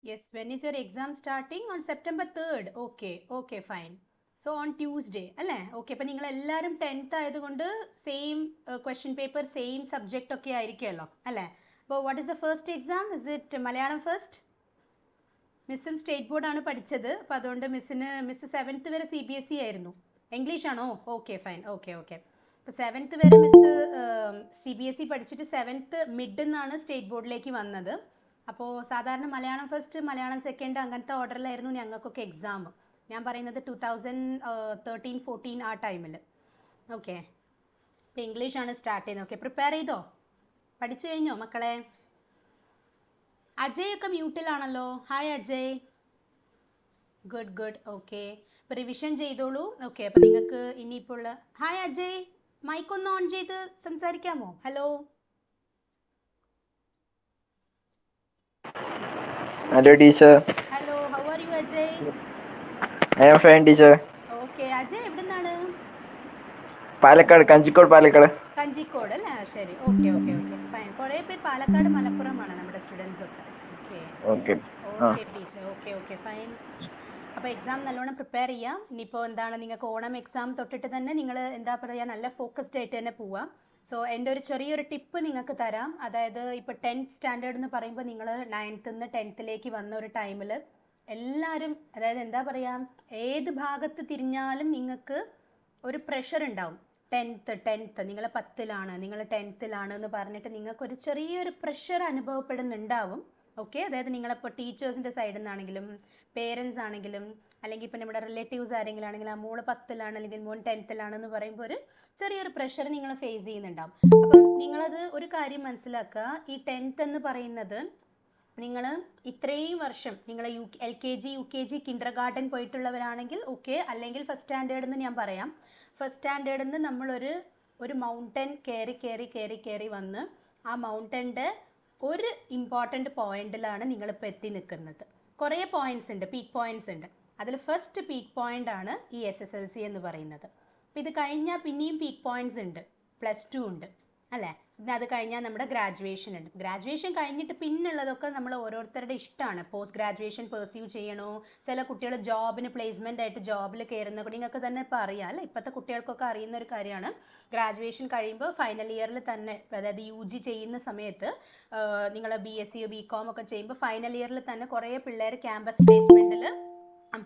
Yes, when is your exam starting? On September 3rd. Okay, okay, fine. So on Tuesday, അല്ലേ? Okay, അപ്പോൾ നിങ്ങൾ എല്ലാവരും 10th ആയതുകൊണ്ട് same question paper same subject ഒക്കെ ആയിരിക്കുമല്ലോ അല്ലേ? അപ്പോൾ what is the first exam? Is it Malayalam first? മിസ്സും സ്റ്റേറ്റ് ബോർഡാണ് പഠിച്ചത്. അപ്പോൾ അതുകൊണ്ട് മിസ് 7th വരെ CBSE ആയിരുന്നു. ഇംഗ്ലീഷ് ആണോ? Okay fine. Okay okay. അപ്പോൾ 7th വരെ മിസ് CBSE പഠിച്ചിട്ട് 7th മിഡ് എന്നാണ് സ്റ്റേറ്റ് ബോർഡിലേക്ക് വന്നത്. അപ്പോൾ സാധാരണ മലയാളം ഫസ്റ്റ്, മലയാളം സെക്കൻഡ് അങ്ങനത്തെ ഓർഡറിലായിരുന്നു ഞങ്ങൾക്കൊക്കെ എക്സാം. ഞാൻ പറയുന്നത് 2013-14 ആ ടൈമിൽ. ഓക്കെ, ഇപ്പോൾ ഇംഗ്ലീഷാണ് സ്റ്റാർട്ട് ചെയ്യുന്നത്. ഓക്കെ, പ്രിപ്പയർ ചെയ്തോ? പഠിച്ചു കഴിഞ്ഞോ മക്കളെ? അജയ് ഒക്കെ മ്യൂട്ടിലാണല്ലോ. Hi Ajay. Good good. Okay, ഇപ്പോൾ റിവിഷൻ ചെയ്തോളൂ. ഓക്കെ, അപ്പോൾ നിങ്ങൾക്ക് ഇനിയിപ്പോൾ ഉള്ള ഹായ് അജയ്, മൈക്ക് ഒന്ന് ഓൺ ചെയ്ത് സംസാരിക്കാമോ? Hello. Hello teacher. Hello, how are you Ajay? I am fine teacher. Okay, Ajay എവിടെ നിന്നാണ്? പാലക്കാട്, കഞ്ചിക്കോട് പാലക്കാട്. കഞ്ചിക്കോട് അല്ലേ? ശരി, ഓക്കെ ഓക്കെ ഓക്കെ ഫൈൻ. കുറേ പേര് പാലക്കാട് മലപ്പുറമാണ് നമ്മുടെ സ്റ്റുഡൻസ് ഒക്കെ. Okay Okay. Okay teacher. Okay okay fine. അപ്പോൾ എക്സാം നല്ലോണം പ്രിപ്പയർ ചെയ്യാം. ഇനിയിപ്പോൾ എന്താണ്, നിങ്ങൾക്ക് ഓണം എക്സാം തൊട്ടിട്ട് തന്നെ നിങ്ങൾ എന്താ പറയുക, നല്ല ഫോക്കസ്ഡ് ആയിട്ട് തന്നെ പോവാം. സോ എൻ്റെ ഒരു ചെറിയൊരു ടിപ്പ് നിങ്ങൾക്ക് തരാം. അതായത് ഇപ്പോൾ 10th സ്റ്റാൻഡേർഡ് എന്ന് പറയുമ്പോൾ നിങ്ങൾ 9th നിന്ന് 10th വന്ന ഒരു ടൈമിൽ എല്ലാവരും, അതായത് എന്താ പറയുക, ഏത് ഭാഗത്ത് തിരിഞ്ഞാലും നിങ്ങൾക്ക് ഒരു പ്രഷർ ഉണ്ടാവും. 10th നിങ്ങൾ 10ലാണ്, നിങ്ങൾ 10ലാണ് എന്ന് പറഞ്ഞിട്ട് നിങ്ങൾക്കൊരു ചെറിയൊരു പ്രഷർ അനുഭവപ്പെടുന്നുണ്ടാവും. ഓക്കെ, അതായത് നിങ്ങളിപ്പോൾ ടീച്ചേഴ്സിൻ്റെ സൈഡിൽ നിന്നാണെങ്കിലും പേരൻസ് ആണെങ്കിലും അല്ലെങ്കിൽ ഇപ്പോൾ നമ്മുടെ റിലേറ്റീവ്സ് ആരെങ്കിലും ആണെങ്കിൽ ആ മോള് 10ലാണ് അല്ലെങ്കിൽ മോൻ 10ലാണെന്ന് പറയുമ്പോൾ ഒരു ചെറിയൊരു പ്രഷർ നിങ്ങൾ ഫേസ് ചെയ്യുന്നുണ്ടാവും. അപ്പം നിങ്ങളത് ഒരു കാര്യം മനസ്സിലാക്കുക, ഈ 10th എന്ന് പറയുന്നത് നിങ്ങൾ ഇത്രയും വർഷം നിങ്ങൾ LKG UKG കിൻഡർ ഗാർഡൻ പോയിട്ടുള്ളവരാണെങ്കിൽ ഓക്കെ, അല്ലെങ്കിൽ ഫസ്റ്റ് സ്റ്റാൻഡേർഡിൽ നിന്ന് ഞാൻ പറയാം. ഫസ്റ്റ് സ്റ്റാൻഡേർഡിൽ നിന്ന് നമ്മളൊരു മൗണ്ടൻ കയറി വന്ന് ആ മൗണ്ടൻ്റെ ഒരു ഇമ്പോർട്ടൻ്റ് പോയിന്റിലാണ് നിങ്ങളിപ്പോൾ എത്തി നിൽക്കുന്നത്. കുറേ പോയിന്റ്സ് ഉണ്ട്, പീക്ക് പോയിന്റ്സ് ഉണ്ട്. അതിൽ ഫസ്റ്റ് പീക്ക് പോയിന്റ് ആണ് ഈ SSLC എന്ന് പറയുന്നത്. അപ്പോൾ ഇത് കഴിഞ്ഞാൽ പിന്നെയും പീക്ക് പോയിന്റ്സ് ഉണ്ട്, +2 ഉണ്ട് അല്ലേ? പിന്നെ അത് കഴിഞ്ഞാൽ നമ്മുടെ ഗ്രാജുവേഷൻ ഉണ്ട്. ഗ്രാജുവേഷൻ കഴിഞ്ഞിട്ട് പിന്നുള്ളതൊക്കെ നമ്മൾ ഓരോരുത്തരുടെ ഇഷ്ടമാണ്. പോസ്റ്റ് ഗ്രാജുവേഷൻ പെർസ്യൂ ചെയ്യണോ, ചില കുട്ടികൾ ജോബിന് പ്ലേസ്മെൻ്റ് ആയിട്ട് ജോബിൽ കയറുന്ന നിങ്ങൾക്ക് തന്നെ ഇപ്പോൾ അറിയാം അല്ലേ? ഇപ്പോഴത്തെ കുട്ടികൾക്കൊക്കെ അറിയുന്ന ഒരു കാര്യമാണ്. ഗ്രാജുവേഷൻ കഴിയുമ്പോൾ ഫൈനൽ ഇയറിൽ തന്നെ, അതായത് UG ചെയ്യുന്ന സമയത്ത് നിങ്ങൾ BSc BCom ഒക്കെ ചെയ്യുമ്പോൾ ഫൈനൽ ഇയറിൽ തന്നെ കുറേ പിള്ളേർ ക്യാമ്പസ് പ്ലേസ്മെൻറ്റിൽ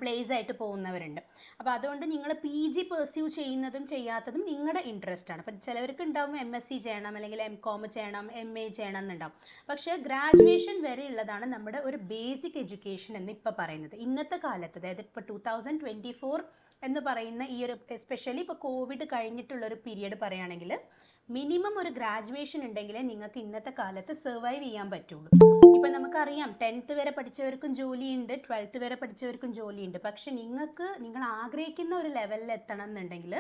പ്ലേസ് ആയിട്ട് പോകുന്നവരുണ്ട്. അപ്പോൾ അതുകൊണ്ട് നിങ്ങൾ PG പെർസ്യൂ ചെയ്യുന്നതും ചെയ്യാത്തതും നിങ്ങളുടെ ഇൻട്രസ്റ്റ് ആണ്. അപ്പം ചിലവർക്ക് ഉണ്ടാവും MSc ചെയ്യണം അല്ലെങ്കിൽ MCom ചെയ്യണം, MA ചെയ്യണം എന്നുണ്ടാവും. പക്ഷേ ഗ്രാജുവേഷൻ വരെ ഉള്ളതാണ് നമ്മുടെ ഒരു ബേസിക് എഡ്യൂക്കേഷൻ എന്ന് ഇപ്പോൾ പറയുന്നത്. ഇന്നത്തെ കാലത്ത്, അതായത് ഇപ്പോൾ 2024 എന്ന് പറയുന്ന ഈ ഒരു, എസ്പെഷ്യലി ഇപ്പോൾ കോവിഡ് കഴിഞ്ഞിട്ടുള്ളൊരു പീരിയഡ് പറയുകയാണെങ്കിൽ മിനിമം ഒരു ഗ്രാജുവേഷൻ ഉണ്ടെങ്കിലേ നിങ്ങൾക്ക് ഇന്നത്തെ കാലത്ത് സർവൈവ് ചെയ്യാൻ പറ്റുള്ളൂ. ഇപ്പം നമുക്കറിയാം 10th വരെ പഠിച്ചവർക്കും ജോലിയുണ്ട്, 12th വരെ പഠിച്ചവർക്കും ജോലിയുണ്ട്. പക്ഷെ നിങ്ങൾ ആഗ്രഹിക്കുന്ന ഒരു ലെവലിൽ എത്തണം എന്നുണ്ടെങ്കിൽ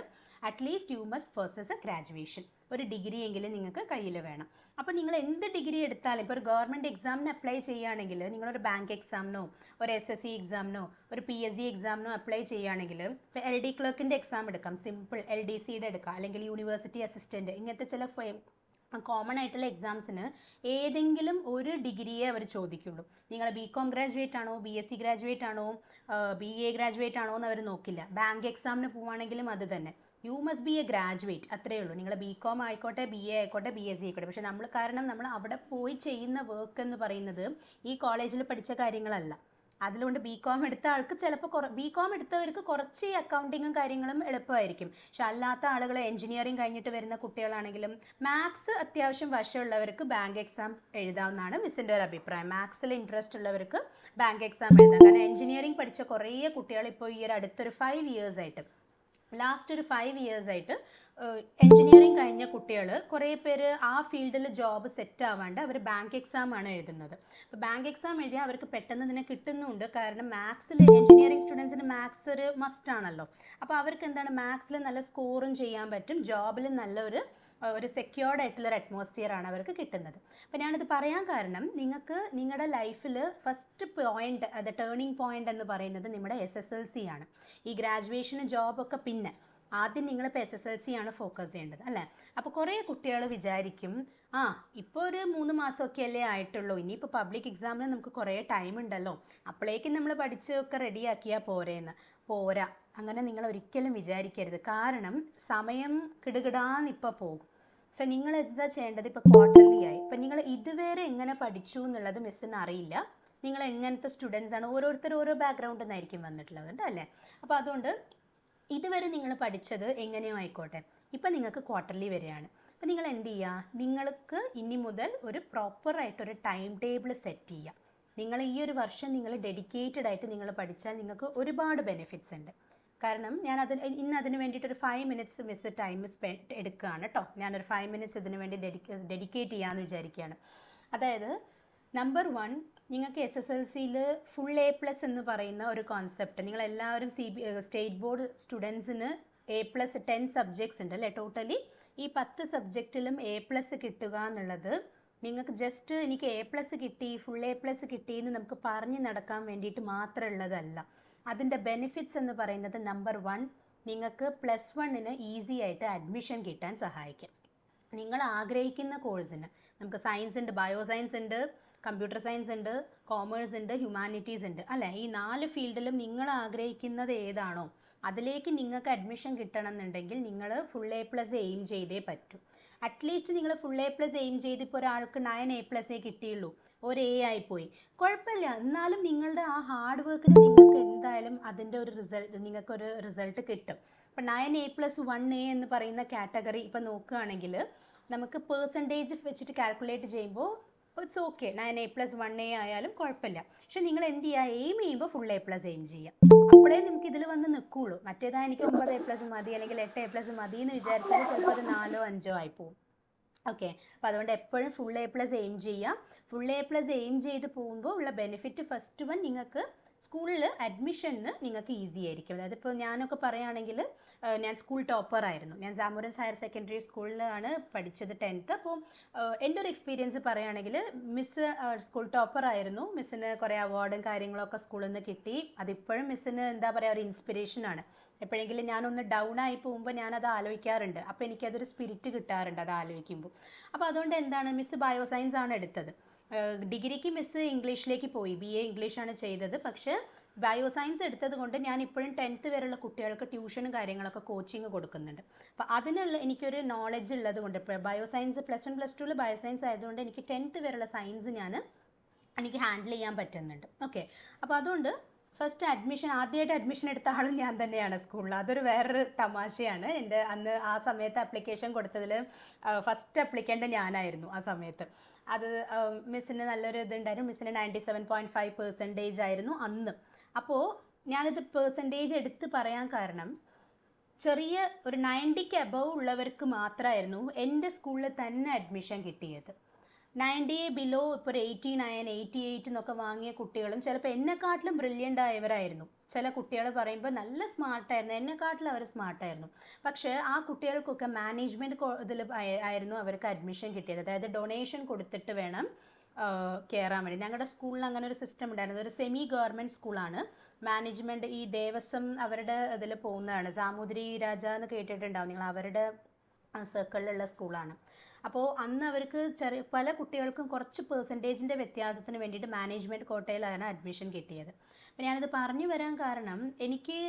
at least you must poses A graduation. ഒരു ഡിഗ്രി എങ്കിലും നിങ്ങൾക്ക് കയ്യിൽ വേണം. അപ്പോൾ നിങ്ങൾ എന്ത് ഡിഗ്രി എടുത്താലും, ഇപ്പോൾ ഒരു ഗവൺമെൻറ് എക്സാമിന് അപ്ലൈ ചെയ്യുകയാണെങ്കിൽ, നിങ്ങളൊരു ബാങ്ക് എക്സാമിനോ ഒരു SSC എക്സാമിനോ ഒരു PSC എക്സാമിനോ അപ്ലൈ ചെയ്യുകയാണെങ്കിൽ, ഇപ്പോൾ LD ക്ലർക്കിൻ്റെ എക്സാം എടുക്കാം, സിമ്പിൾ LDCയുടെ എടുക്കാം, അല്ലെങ്കിൽ യൂണിവേഴ്സിറ്റി അസിസ്റ്റൻറ്റ്, ഇങ്ങനത്തെ ചില കോമൺ ആയിട്ടുള്ള എക്സാംസിന് ഏതെങ്കിലും ഒരു ഡിഗ്രിയെ അവർ ചോദിക്കുള്ളൂ. നിങ്ങൾ BCom ഗ്രാജുവേറ്റ് ആണോ, BSc ഗ്രാജുവേറ്റ് ആണോ, BA ഗ്രാജുവേറ്റ് ആണോ എന്ന് അവർ നോക്കില്ല. ബാങ്ക് എക്സാമിന് പോവുകയാണെങ്കിലും അത് തന്നെ, you must be A graduate, അത്രയേ ഉള്ളൂ. നിങ്ങൾ BCom ആയിക്കോട്ടെ, BA ആയിക്കോട്ടെ, BSc ആയിക്കോട്ടെ. പക്ഷെ നമ്മൾ അവിടെ പോയി ചെയ്യുന്ന വർക്ക് എന്ന് പറയുന്നത് ഈ കോളേജിൽ പഠിച്ച കാര്യങ്ങളല്ല. അതുകൊണ്ട് BCom എടുത്ത ആൾക്ക് ചിലപ്പോൾ BCom എടുത്തവർക്ക് കുറച്ച് ഈ അക്കൗണ്ടിങ്ങും കാര്യങ്ങളും എളുപ്പമായിരിക്കും. പക്ഷെ അല്ലാത്ത ആളുകൾ എഞ്ചിനീയറിംഗ് കഴിഞ്ഞിട്ട് വരുന്ന കുട്ടികളാണെങ്കിലും മാത്സ് അത്യാവശ്യം വശമുള്ളവർക്ക് ബാങ്ക് എക്സാം എഴുതാവുന്നതാണ് മിസ്സിൻ്റെ ഒരു അഭിപ്രായം. മാത്സിൽ ഇൻട്രസ്റ്റ് ഉള്ളവർക്ക് ബാങ്ക് എക്സാം എഴുതാം. കാരണം എഞ്ചിനീയറിംഗ് പഠിച്ച കുറേ കുട്ടികൾ ഇപ്പോൾ ഈ ഒരു അടുത്തൊരു 5 years ആയിട്ട്, ലാസ്റ്റ് ഒരു 5 years ആയിട്ട് എഞ്ചിനീയറിംഗ് കഴിഞ്ഞ കുട്ടികൾ കുറേ പേര് ആ ഫീൽഡിൽ ജോബ് സെറ്റ് ആവാണ്ട് അവർ ബാങ്ക് എക്സാം ആണ് എഴുതുന്നത്. അപ്പോൾ ബാങ്ക് എക്സാം എഴുതിയാൽ അവർക്ക് പെട്ടെന്ന് തന്നെ കിട്ടുന്നുണ്ട്. കാരണം മാത്സിൽ എഞ്ചിനീയറിംഗ് സ്റ്റുഡൻസിന് മാത്സ് ഒരു മസ്റ്റ് ആണല്ലോ. അപ്പോൾ അവർക്ക് എന്താണ്, മാത്സിൽ നല്ല സ്കോറും ചെയ്യാൻ പറ്റും, ജോബിൽ നല്ലൊരു സെക്യൂർഡ് ആയിട്ടുള്ളൊരു അറ്റ്മോസ്ഫിയർ ആണ് അവർക്ക് കിട്ടുന്നത്. അപ്പോൾ ഞാനിത് പറയാൻ കാരണം, നിങ്ങൾക്ക് നിങ്ങളുടെ ലൈഫിൽ ഫസ്റ്റ് പോയിന്റ്, അത് ടേണിംഗ് പോയിന്റ് എന്ന് പറയുന്നത് നിങ്ങളുടെ SSLC ആണ്. ഈ ഗ്രാജുവേഷനും ജോബൊക്കെ പിന്നെ, ആദ്യം നിങ്ങളിപ്പോൾ SSLC ആണ് ഫോക്കസ് ചെയ്യേണ്ടത് അല്ലേ? അപ്പോൾ കുറേ കുട്ടികൾ വിചാരിക്കും ആ ഇപ്പോൾ ഒരു 3 മാസമൊക്കെ അല്ലേ ആയിട്ടുള്ളൂ. ഇനിയിപ്പോൾ പബ്ലിക് എക്സാമിന് നമുക്ക് കുറേ ടൈം ഉണ്ടല്ലോ. അപ്പോഴേക്കും നമ്മൾ പഠിച്ചൊക്കെ റെഡിയാക്കിയാൽ പോരാ. അങ്ങനെ നിങ്ങൾ ഒരിക്കലും വിചാരിക്കരുത്. കാരണം സമയം കിടുകിടാന്ന് ഇപ്പോൾ പോകും. സോ നിങ്ങൾ എന്താ ചെയ്യേണ്ടത്? ഇപ്പോൾ ക്വാർട്ടർലി ആയി. ഇപ്പം നിങ്ങൾ ഇതുവരെ എങ്ങനെ പഠിച്ചു എന്നുള്ളത് മിസ്സിന് അറിയില്ല. നിങ്ങൾ എങ്ങനത്തെ സ്റ്റുഡൻസ് ആണ്, ഓരോരുത്തർ ഓരോ ബാക്ക്ഗ്രൗണ്ടിൽ നിന്നായിരിക്കും വന്നിട്ടുള്ളത് അല്ലേ. അപ്പോൾ അതുകൊണ്ട് ഇതുവരെ നിങ്ങൾ പഠിച്ചത് എങ്ങനെയോ ആയിക്കോട്ടെ, ഇപ്പം നിങ്ങൾക്ക് ക്വാർട്ടർലി വരികയാണ്. അപ്പോൾ നിങ്ങൾ എന്ത് ചെയ്യുക? നിങ്ങൾക്ക് ഇനി മുതൽ ഒരു പ്രോപ്പറായിട്ടൊരു ടൈം ടേബിൾ സെറ്റ് ചെയ്യുക. നിങ്ങൾ ഈ ഒരു വർഷം നിങ്ങൾ ഡെഡിക്കേറ്റഡ് ആയിട്ട് നിങ്ങൾ പഠിച്ചാൽ നിങ്ങൾക്ക് ഒരുപാട് ബെനിഫിറ്റ്സ് ഉണ്ട്. കാരണം ഇന്ന് അതിന് വേണ്ടിയിട്ട് ഒരു 5 മിനിറ്റ്സ് മിസ് ടൈം എടുക്കുകയാണ് കേട്ടോ. ഞാനൊരു 5 മിനിറ്റ്സ് ഇതിന് വേണ്ടി ഡെഡിക്കേറ്റ് ചെയ്യാമെന്ന് വിചാരിക്കുകയാണ്. അതായത് നമ്പർ 1, നിങ്ങൾക്ക് SSLCയിൽ ഫുൾ A+ എന്ന് പറയുന്ന ഒരു കോൺസെപ്റ്റ്, നിങ്ങളെല്ലാവരും സ്റ്റേറ്റ് ബോർഡ് സ്റ്റുഡൻസിന് A+ 10 സബ്ജക്ട്സ് ഉണ്ട് അല്ലേ. ടോട്ടലി ഈ 10 സബ്ജക്റ്റിലും A+ കിട്ടുക എന്നുള്ളത് നിങ്ങൾക്ക് ജസ്റ്റ് എനിക്ക് A+ കിട്ടി, ഫുൾ A+ കിട്ടി എന്ന് നമുക്ക് പറഞ്ഞു നടക്കാൻ വേണ്ടിയിട്ട് മാത്രമുള്ളതല്ല. അതിൻ്റെ ബെനിഫിറ്റ്സ് എന്ന് പറയുന്നത് നമ്പർ 1, നിങ്ങൾക്ക് +1 ഈസി ആയിട്ട് അഡ്മിഷൻ കിട്ടാൻ സഹായിക്കും. നിങ്ങൾ ആഗ്രഹിക്കുന്ന കോഴ്സിന്, നമുക്ക് സയൻസ് ഉണ്ട്, ബയോ സയൻസ് ഉണ്ട്, കമ്പ്യൂട്ടർ സയൻസ് ഉണ്ട്, കോമേഴ്സ് ഉണ്ട്, ഹ്യൂമാനിറ്റീസ് ഉണ്ട് അല്ലേ. ഈ 4 ഫീൽഡിലും നിങ്ങൾ ആഗ്രഹിക്കുന്നത് ഏതാണോ അതിലേക്ക് നിങ്ങൾക്ക് അഡ്മിഷൻ കിട്ടണം എന്നുണ്ടെങ്കിൽ നിങ്ങൾ ഫുൾ A+ എയിം ചെയ്തേ പറ്റൂ. അറ്റ്ലീസ്റ്റ് നിങ്ങൾ ഫുൾ A+ എയിം ചെയ്ത് ഇപ്പോൾ ഒരാൾക്ക് 9 A+ കിട്ടിയുള്ളൂ, ഒരു A ആയിപ്പോയി, കുഴപ്പമില്ല. എന്നാലും നിങ്ങളുടെ ആ ഹാർഡ് വർക്കിന് നിങ്ങൾക്ക് എന്തായാലും അതിൻ്റെ ഒരു നിങ്ങൾക്കൊരു റിസൾട്ട് കിട്ടും. ഇപ്പം 9 A+ 1 A എന്ന് പറയുന്ന കാറ്റഗറി ഇപ്പം നോക്കുകയാണെങ്കിൽ നമുക്ക് പെർസെൻറ്റേജ് വെച്ചിട്ട് കാൽക്കുലേറ്റ് ചെയ്യുമ്പോൾ ഇറ്റ്സ് ഓക്കെ, 9 A+ 1 A ആയാലും കുഴപ്പമില്ല. പക്ഷെ നിങ്ങൾ എന്ത് ചെയ്യുക? എയിം ചെയ്യുമ്പോൾ ഫുൾ A+ എയിം ചെയ്യുക. അപ്പോഴേ നമുക്ക് ഇതിൽ വന്ന് നിൽക്കുകയുള്ളൂ. മറ്റേതാ എനിക്ക് 9 A+ മതി അല്ലെങ്കിൽ 8 A+ മതി എന്ന് വിചാരിച്ചാൽ ചിലപ്പോൾ ഒരു 4 5 ആയിപ്പോവും. ഓക്കെ, അപ്പോൾ അതുകൊണ്ട് എപ്പോഴും ഫുൾ A+ എയിം ചെയ്യുക. ഫുൾ A+ എയിം ചെയ്ത് പോകുമ്പോൾ ഉള്ള ബെനിഫിറ്റ് ഫസ്റ്റ് വൺ, നിങ്ങൾക്ക് സ്കൂളിൽ അഡ്മിഷന് നിങ്ങൾക്ക് ഈസി ആയിരിക്കും. അതായത് ഇപ്പോൾ ഞാനൊക്കെ പറയുകയാണെങ്കിൽ ഞാൻ സ്കൂൾ ടോപ്പർ ആയിരുന്നു. ഞാൻ സാമൂരൻസ് ഹയർ സെക്കൻഡറി സ്കൂളിലാണ് പഠിച്ചത് 10th. അപ്പോൾ എൻ്റെ ഒരു എക്സ്പീരിയൻസ് പറയുകയാണെങ്കിൽ മിസ്സ് സ്കൂൾ ടോപ്പർ ആയിരുന്നു. മിസ്സിന് കുറേ അവാർഡും കാര്യങ്ങളൊക്കെ സ്കൂളിൽ നിന്ന് കിട്ടി. അതിപ്പോഴും മിസ്സിന് എന്താ പറയുക, ഒരു ഇൻസ്പിറേഷനാണ്. എപ്പോഴെങ്കിലും ഞാനൊന്ന് ഡൗൺ ആയി പോകുമ്പോൾ ഞാനത് ആലോചിക്കാറുണ്ട്. അപ്പോൾ എനിക്കതൊരു സ്പിരിറ്റ് കിട്ടാറുണ്ട് അത് ആലോചിക്കുമ്പോൾ. അപ്പോൾ അതുകൊണ്ട് എന്താണ്, മിസ്സ് ബയോ സയൻസ് ആണ് എടുത്തത്. ഡിഗ്രിക്ക് മിസ്സ് ഇംഗ്ലീഷിലേക്ക് പോയി, BA ഇംഗ്ലീഷാണ് ചെയ്തത്. പക്ഷേ ബയോ സയൻസ് എടുത്തത് കൊണ്ട് ഞാൻ ഇപ്പോഴും 10th വരെയുള്ള കുട്ടികൾക്ക് ട്യൂഷനും കാര്യങ്ങളൊക്കെ കോച്ചിങ് കൊടുക്കുന്നുണ്ട്. അപ്പോൾ അതിനുള്ള എനിക്കൊരു നോളജ് ഉള്ളത് കൊണ്ട്, ഇപ്പോൾ ബയോ സയൻസ് +1 +2 ബയോ സയൻസ് ആയതുകൊണ്ട് എനിക്ക് 10th വരെയുള്ള സയൻസ് എനിക്ക് ഹാൻഡിൽ ചെയ്യാൻ പറ്റുന്നുണ്ട്. ഓക്കെ, അപ്പോൾ അതുകൊണ്ട് ഫസ്റ്റ് ആദ്യമായിട്ട് അഡ്മിഷൻ എടുത്ത ആളും ഞാൻ തന്നെയാണ് സ്കൂളിൽ. അതൊരു വേറൊരു തമാശയാണ്. എൻ്റെ അന്ന് ആ സമയത്ത് അപ്ലിക്കേഷൻ കൊടുത്തതിൽ ഫസ്റ്റ് അപ്ലിക്കൻ്റ് ഞാനായിരുന്നു ആ സമയത്ത്. അത് മിസ്സിന് നല്ലൊരു ഇതുണ്ടായിരുന്നു. മിസ്സിന് 97.5% ആയിരുന്നു അന്ന്. അപ്പോൾ ഞാനിത് പെർസെൻറ്റേജ് എടുത്ത് പറയാൻ കാരണം, ചെറിയ ഒരു 90ക്ക് എബവ് ഉള്ളവർക്ക് മാത്രമായിരുന്നു എൻ്റെ സ്കൂളിൽ തന്നെ അഡ്മിഷൻ കിട്ടിയത്. 90 ബിലോ ഇപ്പോൾ ഒരു 89 88 എന്നൊക്കെ വാങ്ങിയ കുട്ടികളും ചിലപ്പോൾ എന്നെക്കാട്ടിലും ബ്രില്യൻ്റ് ആയവരായിരുന്നു. ചില കുട്ടികൾ പറയുമ്പോൾ നല്ല സ്മാർട്ടായിരുന്നു, എന്നെക്കാട്ടിലും അവർ സ്മാർട്ടായിരുന്നു. പക്ഷേ ആ കുട്ടികൾക്കൊക്കെ മാനേജ്മെൻറ്റ് ഇതിൽ ആയിരുന്നു അവർക്ക് അഡ്മിഷൻ കിട്ടിയത്. അതായത് ഡൊണേഷൻ കൊടുത്തിട്ട് വേണം കയറാൻ വേണ്ടി. ഞങ്ങളുടെ സ്കൂളിൽ അങ്ങനെ ഒരു സിസ്റ്റം ഉണ്ടായിരുന്നു. ഒരു സെമി ഗവൺമെൻറ് സ്കൂളാണ്. മാനേജ്മെൻറ്റ് ഈ ദേവസ്വം അവരുടെ ഇതിൽ പോകുന്നതാണ്. സാമൂതിരി രാജ എന്ന് കേട്ടിട്ടുണ്ടാവും നിങ്ങൾ, അവരുടെ സർക്കിളിലുള്ള സ്കൂളാണ്. അപ്പോൾ അന്ന് അവർക്ക് പല കുട്ടികൾക്കും കുറച്ച് പെർസെൻറ്റേജിൻ്റെ വ്യത്യാസത്തിന് വേണ്ടിയിട്ട് മാനേജ്മെൻറ്റ് കോട്ടയിലാണ് അഡ്മിഷൻ കിട്ടിയത്. അപ്പോൾ ഞാനിത് പറഞ്ഞു വരാൻ കാരണം, എനിക്ക്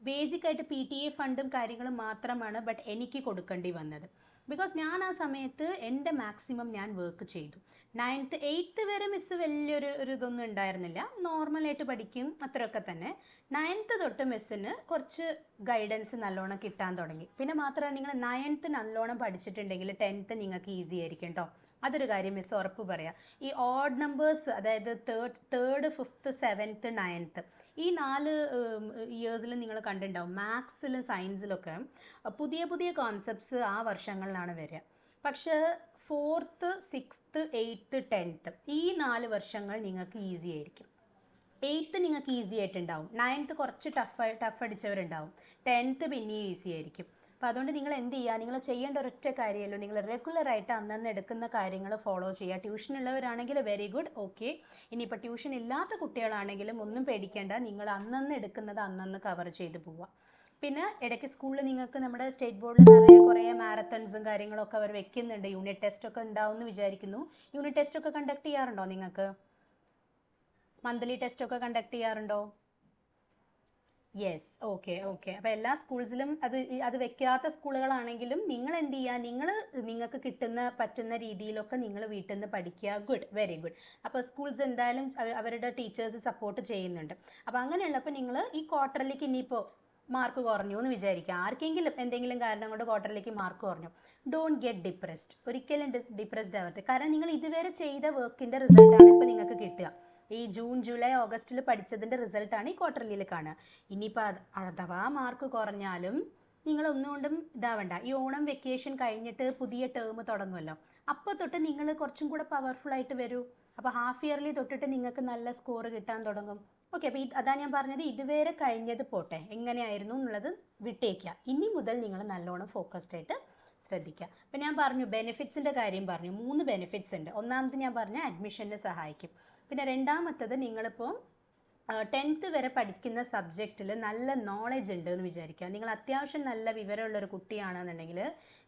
ബേസിക്കായിട്ട് PTA ഫണ്ടും കാര്യങ്ങളും മാത്രമാണ് എനിക്ക് കൊടുക്കേണ്ടി വന്നത്. ബിക്കോസ് ഞാൻ ആ സമയത്ത് എൻ്റെ മാക്സിമം ഞാൻ വർക്ക് ചെയ്തു. 9th 8th വരെ മിസ്സ് വലിയൊരു ഇതൊന്നും ഉണ്ടായിരുന്നില്ല, നോർമലായിട്ട് പഠിക്കും അത്രയൊക്കെ തന്നെ. 9th തൊട്ട് മിസ്സിന് കുറച്ച് ഗൈഡൻസ് നല്ലോണം കിട്ടാൻ തുടങ്ങി. പിന്നെ മാത്രമല്ല, നിങ്ങൾ 9th നല്ലോണം പഠിച്ചിട്ടുണ്ടെങ്കിൽ 10th നിങ്ങൾക്ക് ഈസി ആയിരിക്കും കേട്ടോ. അതൊരു കാര്യം മിസ് ഉറപ്പ് പറയാം. ഈ ഓഡ് നമ്പേഴ്സ്, അതായത് തേർഡ് 5th 7th 9th ഈ 4 ഇയേഴ്സിൽ നിങ്ങൾ കണ്ടിട്ടുണ്ടാവും. മാത്സിലും സയൻസിലൊക്കെ പുതിയ പുതിയ കോൺസെപ്റ്റ്സ് ആ വർഷങ്ങളിലാണ് വരിക. പക്ഷേ 4th 6th 8th 10th ഈ 4 വർഷങ്ങൾ നിങ്ങൾക്ക് ഈസി ആയിരിക്കും. 8th നിങ്ങൾക്ക് ഈസി ആയിട്ടുണ്ടാവും, 9th കുറച്ച് ടഫ് അടിച്ചവരുണ്ടാവും, 10th പിന്നെയും ഈസി ആയിരിക്കും. അപ്പോൾ അതുകൊണ്ട് നിങ്ങൾ എന്ത് ചെയ്യുക, നിങ്ങൾ ചെയ്യേണ്ട ഒരൊറ്റ കാര്യമല്ലോ, നിങ്ങൾ റെഗുലറായിട്ട് അന്നന്ന് എടുക്കുന്ന കാര്യങ്ങൾ ഫോളോ ചെയ്യുക. ട്യൂഷൻ ഉള്ളവരാണെങ്കിൽ വെരി ഗുഡ്, ഓക്കെ. ഇനിയിപ്പോൾ ട്യൂഷൻ ഇല്ലാത്ത കുട്ടികളാണെങ്കിലും ഒന്നും പേടിക്കേണ്ട, നിങ്ങൾ അന്നന്ന് എടുക്കുന്നത് അന്നന്ന് കവർ ചെയ്ത് പോവുക. പിന്നെ ഇടയ്ക്ക് സ്കൂളിൽ നിങ്ങൾക്ക് നമ്മുടെ സ്റ്റേറ്റ് ബോർഡിൽ നിറയെ കുറേ മാരത്തൺസും കാര്യങ്ങളൊക്കെ അവർ വെക്കുന്നുണ്ട്. യൂണിറ്റ് ടെസ്റ്റ് ഒക്കെ ഉണ്ടാവും എന്ന് വിചാരിക്കുന്നു. യൂണിറ്റ് ടെസ്റ്റ് ഒക്കെ കണ്ടക്ട് ചെയ്യാറുണ്ടോ നിങ്ങൾക്ക്? മന്ത്ലി ടെസ്റ്റ് ഒക്കെ കണ്ടക്ട് ചെയ്യാറുണ്ടോ? Yes, okay okay. അപ്പോൾ എല്ലാ സ്കൂൾസിലും അത് വെക്കാത്ത സ്കൂളുകളാണെങ്കിലും നിങ്ങൾ എന്ത് ചെയ്യുക, നിങ്ങൾക്ക് പറ്റുന്ന രീതിയിലൊക്കെ നിങ്ങൾ വീട്ടിൽ നിന്ന് പഠിക്കുക. Good, very good. അപ്പോൾ സ്കൂൾസ് എന്തായാലും അവരുടെ ടീച്ചേഴ്സ് സപ്പോർട്ട് ചെയ്യുന്നുണ്ട്. അപ്പോൾ അങ്ങനെയുള്ളപ്പോൾ നിങ്ങൾ ഈ ക്വാർട്ടറിലേക്ക് ഇനിയിപ്പോൾ മാർക്ക് കുറഞ്ഞു എന്ന് വിചാരിക്കുക, ആർക്കെങ്കിലും എന്തെങ്കിലും കാരണം കൊണ്ട് ക്വാർട്ടറിലേക്ക് മാർക്ക് കുറഞ്ഞു, ഡോണ്ട് ഗെറ്റ് ഡിപ്രസ്ഡ്. ഒരിക്കലും ഡിപ്രസ്ഡ് ആവരുത്. കാരണം നിങ്ങൾ ഇതുവരെ ചെയ്ത വർക്കിൻ്റെ റിസൾട്ടാണ് ഇപ്പോൾ നിങ്ങൾക്ക് കിട്ടുക. ഈ ജൂൺ ജൂലൈ ഓഗസ്റ്റിൽ പഠിച്ചതിൻ്റെ റിസൾട്ടാണ് ഈ ക്വാർട്ടർലിയിൽ കാണുക. ഇനിയിപ്പോൾ അഥവാ മാർക്ക് കുറഞ്ഞാലും നിങ്ങൾ ഒന്നുകൊണ്ടും ഇതാവണ്ട. ഈ ഓണം വെക്കേഷൻ കഴിഞ്ഞിട്ട് പുതിയ ടേം തുടങ്ങുമല്ലോ, അപ്പോൾ തൊട്ട് നിങ്ങൾ കുറച്ചും കൂടെ പവർഫുൾ ആയിട്ട് വരൂ. അപ്പോൾ ഹാഫ് ഇയർലി തൊട്ടിട്ട് നിങ്ങൾക്ക് നല്ല സ്കോർ കിട്ടാൻ തുടങ്ങും. ഓക്കെ, അപ്പോൾ അതാ ഞാൻ പറഞ്ഞത്, ഇതുവരെ കഴിഞ്ഞത് പോട്ടെ, എങ്ങനെയായിരുന്നു എന്നുള്ളത് വിട്ടേക്കുക. ഇനി മുതൽ നിങ്ങൾ നല്ലോണം ഫോക്കസ്ഡ് ആയിട്ട് ശ്രദ്ധിക്കുക. അപ്പം ഞാൻ പറഞ്ഞു ബെനിഫിറ്റ്സിൻ്റെ കാര്യം പറഞ്ഞു. 3 ബെനിഫിറ്റ്സ് ഉണ്ട്. ഒന്നാമത് ഞാൻ പറഞ്ഞ അഡ്മിഷന് സഹായിക്കും. പിന്നെ രണ്ടാമത്തത്, നിങ്ങളിപ്പോൾ 10th വരെ പഠിക്കുന്ന സബ്ജക്റ്റിൽ നല്ല നോളജ് ഉണ്ട് എന്ന് വിചാരിക്കുക. നിങ്ങൾ അത്യാവശ്യം നല്ല വിവരമുള്ളൊരു കുട്ടിയാണെന്നുണ്ടെങ്കിൽ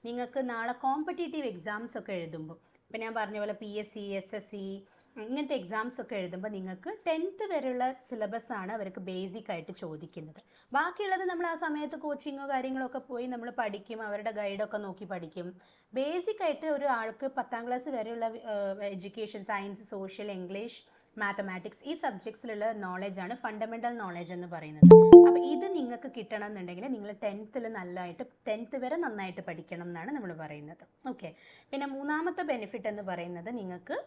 നിങ്ങൾക്ക് നാളെ കോമ്പറ്റേറ്റീവ് എക്സാംസ് ഒക്കെ എഴുതുമ്പോൾ, ഇപ്പം ഞാൻ പറഞ്ഞ പോലെ PSC, SSC ഇങ്ങനത്തെ എക്സാംസ് ഒക്കെ എഴുതുമ്പോൾ നിങ്ങൾക്ക് 10th വരെയുള്ള സിലബസ് ആണ് അവർക്ക് ബേസിക് ആയിട്ട് ചോദിക്കുന്നത്. ബാക്കിയുള്ളത് നമ്മൾ ആ സമയത്ത് കോച്ചിങ്ങോ കാര്യങ്ങളോ ഒക്കെ പോയി നമ്മൾ പഠിക്കും, അവരുടെ ഗൈഡൊക്കെ നോക്കി പഠിക്കും. ബേസിക് ആയിട്ട് ഒരു ആൾക്ക് 10th ക്ലാസ് വരെയുള്ള education, science, social, English, mathematics ഈ സബ്ജക്ട്സിലുള്ള നോളജാണ് ഫണ്ടമെൻ്റൽ നോളജ് എന്ന് പറയുന്നത്. അപ്പോൾ ഇത് നിങ്ങൾക്ക് കിട്ടണം എന്നുണ്ടെങ്കിൽ നിങ്ങൾ 10th വരെ നന്നായിട്ട് പഠിക്കണം എന്നാണ് നമ്മൾ പറയുന്നത്. ഓക്കെ, പിന്നെ മൂന്നാമത്തെ ബെനിഫിറ്റ് എന്ന് പറയുന്നത്, നിങ്ങൾക്ക്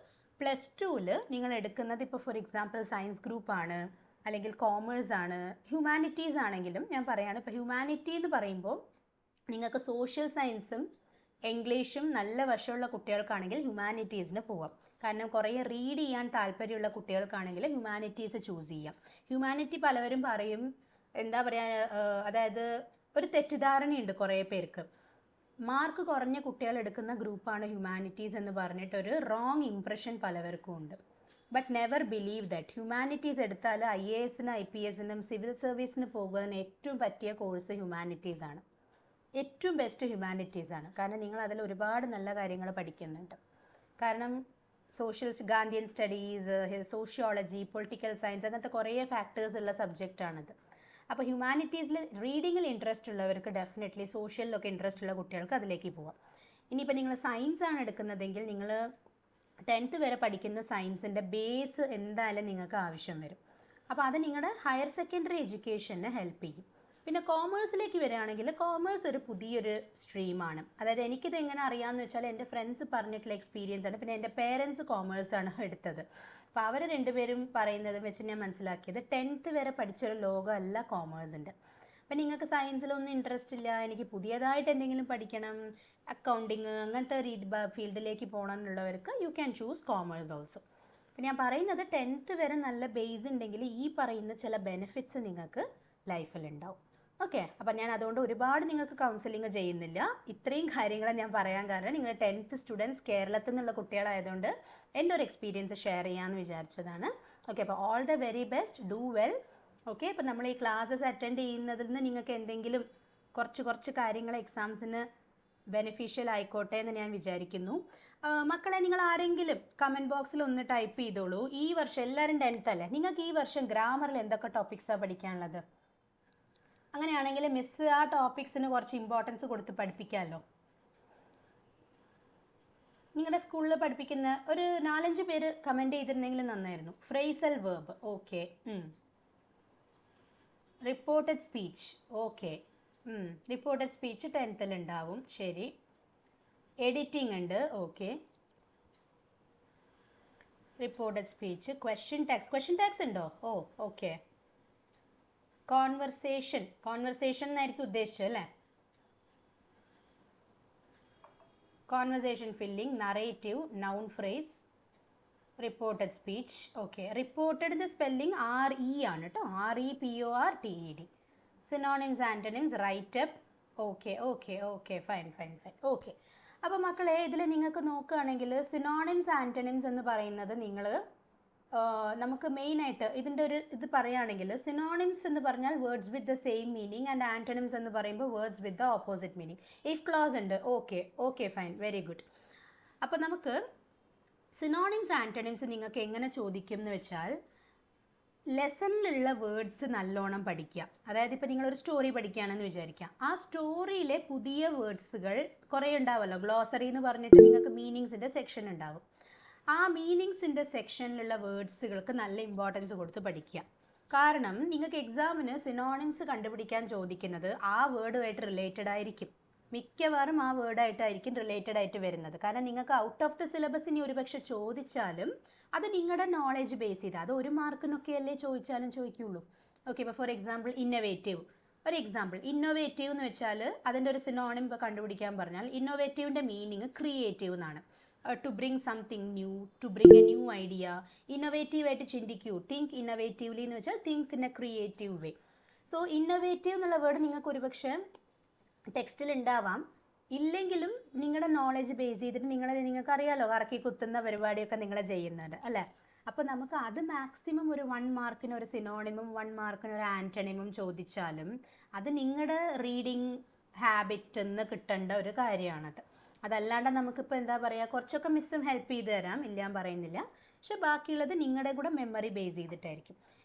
+2ൽ നിങ്ങൾ എടുക്കുന്നത് ഇപ്പോൾ ഫോർ എക്സാമ്പിൾ സയൻസ് ഗ്രൂപ്പ് ആണ്, അല്ലെങ്കിൽ കോമേഴ്സ് ആണ്, ഹ്യൂമാനിറ്റീസ് ആണെങ്കിലും ഞാൻ പറയുകയാണ്. ഇപ്പോൾ ഹ്യൂമാനിറ്റി എന്ന് പറയുമ്പോൾ നിങ്ങൾക്ക് സോഷ്യൽ സയൻസും ഇംഗ്ലീഷും നല്ല വശമുള്ള കുട്ടികൾക്കാണെങ്കിൽ ഹ്യൂമാനിറ്റീസിന് പോവാം. കാരണം കുറേ റീഡ് ചെയ്യാൻ താല്പര്യമുള്ള കുട്ടികൾക്കാണെങ്കിൽ ഹ്യൂമാനിറ്റീസ് ചൂസ് ചെയ്യാം. ഹ്യൂമാനിറ്റി പലവരും പറയും, എന്താ പറയുക, അതായത് ഒരു തെറ്റിദ്ധാരണയുണ്ട് കുറേ പേർക്ക്, മാർക്ക് കുറഞ്ഞ കുട്ടികൾ എടുക്കുന്ന ഗ്രൂപ്പാണ് ഹ്യൂമാനിറ്റീസ് എന്ന് പറഞ്ഞിട്ടൊരു റോങ് ഇംപ്രഷൻ പലവർക്കും ഉണ്ട്. But never believe that. Humanities എടുത്താൽ IASനും IPSനും സിവിൽ സർവീസിന് പോകുന്നതിന് ഏറ്റവും പറ്റിയ കോഴ്സ് ഹ്യൂമാനിറ്റീസ് ആണ്. ഏറ്റവും ബെസ്റ്റ് ഹ്യൂമാനിറ്റീസ് ആണ്. കാരണം നിങ്ങൾ അതിൽ ഒരുപാട് നല്ല കാര്യങ്ങൾ പഠിക്കുന്നുണ്ട്. കാരണം Gandhian studies, sociology, political science അങ്ങനത്തെ കുറേ ഫാക്ടേഴ്സ് ഉള്ള സബ്ജക്റ്റാണിത്. അപ്പോൾ ഹ്യൂമാനിറ്റീസിൽ റീഡിങ്ങിൽ ഇൻട്രസ്റ്റ് ഉള്ളവർക്ക് ഡെഫിനറ്റ്ലി, സോഷ്യലിലൊക്കെ ഇൻട്രസ്റ്റ് ഉള്ള കുട്ടികൾക്ക് അതിലേക്ക് പോവാം. ഇനിയിപ്പോൾ നിങ്ങൾ സയൻസ് ആണ് എടുക്കുന്നതെങ്കിൽ നിങ്ങൾ 10th വരെ പഠിക്കുന്ന സയൻസിൻ്റെ ബേസ് എന്തായാലും നിങ്ങൾക്ക് ആവശ്യം വരും. അപ്പോൾ അത് നിങ്ങളുടെ ഹയർ സെക്കൻഡറി എഡ്യൂക്കേഷന് ഹെൽപ്പ് ചെയ്യും. പിന്നെ കോമേഴ്സിലേക്ക് വരികയാണെങ്കിൽ കോമേഴ്സ് ഒരു പുതിയൊരു സ്ട്രീമാണ്. അതായത് എനിക്കിത് എങ്ങനെ അറിയാമെന്ന് വെച്ചാൽ എൻ്റെ ഫ്രണ്ട്സ് പറഞ്ഞിട്ടുള്ള എക്സ്പീരിയൻസ് ആണ്. പിന്നെ എൻ്റെ പേരൻസ് കോമേഴ്സാണ് എടുത്തത്. അപ്പോൾ അവർ രണ്ടുപേരും പറയുന്നത് വെച്ച് ഞാൻ മനസ്സിലാക്കിയത് 10th വരെ പഠിച്ചൊരു ലോകമല്ല കോമേഴ്സിൻ്റെ. അപ്പം നിങ്ങൾക്ക് സയൻസിലൊന്നും ഇൻട്രസ്റ്റ് ഇല്ല, എനിക്ക് പുതിയതായിട്ട് എന്തെങ്കിലും പഠിക്കണം, അക്കൗണ്ടിങ് അങ്ങനത്തെ ഫീൽഡിലേക്ക് പോകണം എന്നുള്ളവർക്ക് you can choose commerce also. അപ്പം ഞാൻ പറയുന്നത് 10th വരെ നല്ല ബേസ് ഉണ്ടെങ്കിൽ ഈ പറയുന്ന ചില ബെനിഫിറ്റ്സ് നിങ്ങൾക്ക് ലൈഫിലുണ്ടാവും. ഓക്കെ, അപ്പം ഞാൻ അതുകൊണ്ട് ഒരുപാട് നിങ്ങൾക്ക് കൗൺസിലിംഗ് ചെയ്യുന്നില്ല. ഇത്രയും കാര്യങ്ങൾ ഞാൻ പറയാൻ കാരണം നിങ്ങൾ 10th സ്റ്റുഡൻസ് കേരളത്തിൽ നിന്നുള്ള കുട്ടികളായതുകൊണ്ട് എൻ്റെ ഒരു എക്സ്പീരിയൻസ് ഷെയർ ചെയ്യാമെന്ന് വിചാരിച്ചതാണ്. ഓക്കെ, അപ്പോൾ all the very best, do well. Okay, അപ്പോൾ നമ്മൾ ഈ ക്ലാസ്സസ് അറ്റൻഡ് ചെയ്യുന്നതിൽ നിന്ന് നിങ്ങൾക്ക് എന്തെങ്കിലും കുറച്ച് കാര്യങ്ങൾ എക്സാംസിന് ബെനിഫിഷ്യൽ ആയിക്കോട്ടെ എന്ന് ഞാൻ വിചാരിക്കുന്നു. മക്കളെ, നിങ്ങൾ ആരെങ്കിലും കമൻറ്റ് ബോക്സിൽ ഒന്ന് ടൈപ്പ് ചെയ്തോളൂ. ഈ വർഷം എല്ലാവരും 10th അല്ലേ, നിങ്ങൾക്ക് ഈ വർഷം ഗ്രാമറിൽ എന്തൊക്കെ ടോപ്പിക്സാണ് പഠിക്കാനുള്ളത്? അങ്ങനെയാണെങ്കിൽ മിസ് ആ ടോപ്പിക്സിന് കുറച്ച് ഇമ്പോർട്ടൻസ് കൊടുത്ത് പഠിപ്പിക്കാമല്ലോ. നിങ്ങളുടെ സ്കൂളിൽ പഠിപ്പിക്കുന്ന ഒരു 4-5 പേര് കമൻറ്റ് ചെയ്തിരുന്നെങ്കിൽ നന്നായിരുന്നു. Phrasal verb, okay. Reported speech, okay. Reported speech 10th ഉണ്ടാവും, ശരി. എഡിറ്റിംഗ് ഉണ്ട്, okay. Reported speech, question tags ഉണ്ടോ? Oh, okay. കോൺവെർസേഷൻ എന്നായിരിക്കും ഉദ്ദേശിച്ചത് അല്ലേ? Conversation filling, narrative, noun phrase, reported speech, okay. റിപ്പോർട്ടഡിൻ്റെ സ്പെല്ലിംഗ് RE ആണ് കേട്ടോ, REPORTED. Synonyms, antonyms, write up, okay. Fine. Okay, അപ്പോൾ മക്കളെ ഇതിൽ നിങ്ങൾക്ക് നോക്കുകയാണെങ്കിൽ സിനോണിംസ്, ആൻറ്റണിംസ് എന്ന് പറയുന്നത് നിങ്ങൾ നമുക്ക് മെയിനായിട്ട് ഇതിൻ്റെ ഒരു ഇത് പറയുകയാണെങ്കിൽ സിനോണിംസ് എന്ന് പറഞ്ഞാൽ words with the same meaning and antonyms എന്ന് പറയുമ്പോൾ words with the opposite meaning. If clause ഉണ്ട്, ഓക്കെ ഫൈൻ, വെരി ഗുഡ്. അപ്പോൾ നമുക്ക് സിനോണിംസ് ആൻറ്റണിംസ് നിങ്ങൾക്ക് എങ്ങനെ ചോദിക്കും എന്ന് വെച്ചാൽ, ലെസണിലുള്ള വേർഡ്സ് നല്ലോണം പഠിക്കുക. അതായത് ഇപ്പോൾ നിങ്ങളൊരു സ്റ്റോറി പഠിക്കുകയാണെന്ന് വിചാരിക്കുക, ആ സ്റ്റോറിയിലെ പുതിയ വേർഡ്സുകൾ കുറേ ഉണ്ടാവുമല്ലോ. ഗ്ലോസറി എന്ന് പറഞ്ഞിട്ട് നിങ്ങൾക്ക് മീനിങ്സിൻ്റെ സെക്ഷൻ ഉണ്ടാവും. ആ മീനിങ്സിൻ്റെ സെക്ഷനിലുള്ള വേർഡ്സുകൾക്ക് നല്ല ഇമ്പോർട്ടൻസ് കൊടുത്ത് പഠിക്കുക. കാരണം നിങ്ങൾക്ക് എക്സാമിന് സിനോണിംസ് കണ്ടുപിടിക്കാൻ ചോദിക്കുന്നത് ആ വേർഡുമായിട്ട് റിലേറ്റഡ് ആയിരിക്കും. മിക്കവാറും ആ വേർഡായിട്ടായിരിക്കും റിലേറ്റഡ് ആയിട്ട് വരുന്നത്. കാരണം നിങ്ങൾക്ക് ഔട്ട് ഓഫ് ദ സിലബസ് ഇനി ഒരുപക്ഷെ ചോദിച്ചാലും അത് നിങ്ങളുടെ നോളേജ് ബേസ് ചെയ്ത്, അത് 1 മാർക്കിനൊക്കെ അല്ലേ ചോദിച്ചാലും ചോദിക്കുള്ളൂ. ഓക്കെ, ഇപ്പോൾ ഫോർ എക്സാമ്പിൾ ഇന്നോവേറ്റീവ്, ഒരു എക്സാമ്പിൾ ഇന്നോവേറ്റീവ് എന്ന് വെച്ചാൽ അതിൻ്റെ ഒരു സിനോണിം ഇപ്പോൾ കണ്ടുപിടിക്കാൻ പറഞ്ഞാൽ ഇന്നോവേറ്റീവിൻ്റെ മീനിങ് ക്രിയേറ്റീവ് എന്നാണ്. To bring something new, to bring a new idea. ഇന്നോവേറ്റീവായിട്ട് ചിന്തിക്കൂ, തിങ്ക് ഇന്നോവേറ്റീവ്ലി എന്ന് വെച്ചാൽ think in a creative way. So innovative എന്നുള്ള വേർഡ് നിങ്ങൾക്ക് ഒരുപക്ഷെ ടെക്സ്റ്റിൽ ഉണ്ടാവാം, ഇല്ലെങ്കിലും നിങ്ങളുടെ നോളേജ് ബേസ് ചെയ്തിട്ട് നിങ്ങൾക്ക് അറിയാലോ കറക്കി കുത്തുന്ന പരിപാടിയൊക്കെ നിങ്ങൾ ചെയ്യുന്നുണ്ട് അല്ലേ. അപ്പോൾ നമുക്ക് അത് മാക്സിമം ഒരു 1 മാർക്കിന് ഒരു സിനോണിമും 1 മാർക്കിന് ഒരു ആൻറ്റണിമും ചോദിച്ചാലും അത് നിങ്ങളുടെ റീഡിങ് ഹാബിറ്റ് എന്ന് കിട്ടേണ്ട ഒരു കാര്യമാണത്. അതല്ലാണ്ട് നമുക്കിപ്പോൾ എന്താ പറയുക, കുറച്ചൊക്കെ മിസ്സും ഹെൽപ്പ് ചെയ്ത് തരാം, ഇല്ല ഞാൻ പറയുന്നില്ല, പക്ഷെ ബാക്കിയുള്ളത് നിങ്ങളുടെ കൂടെ മെമ്മറി ബേസ് ചെയ്തിട്ടായിരിക്കും.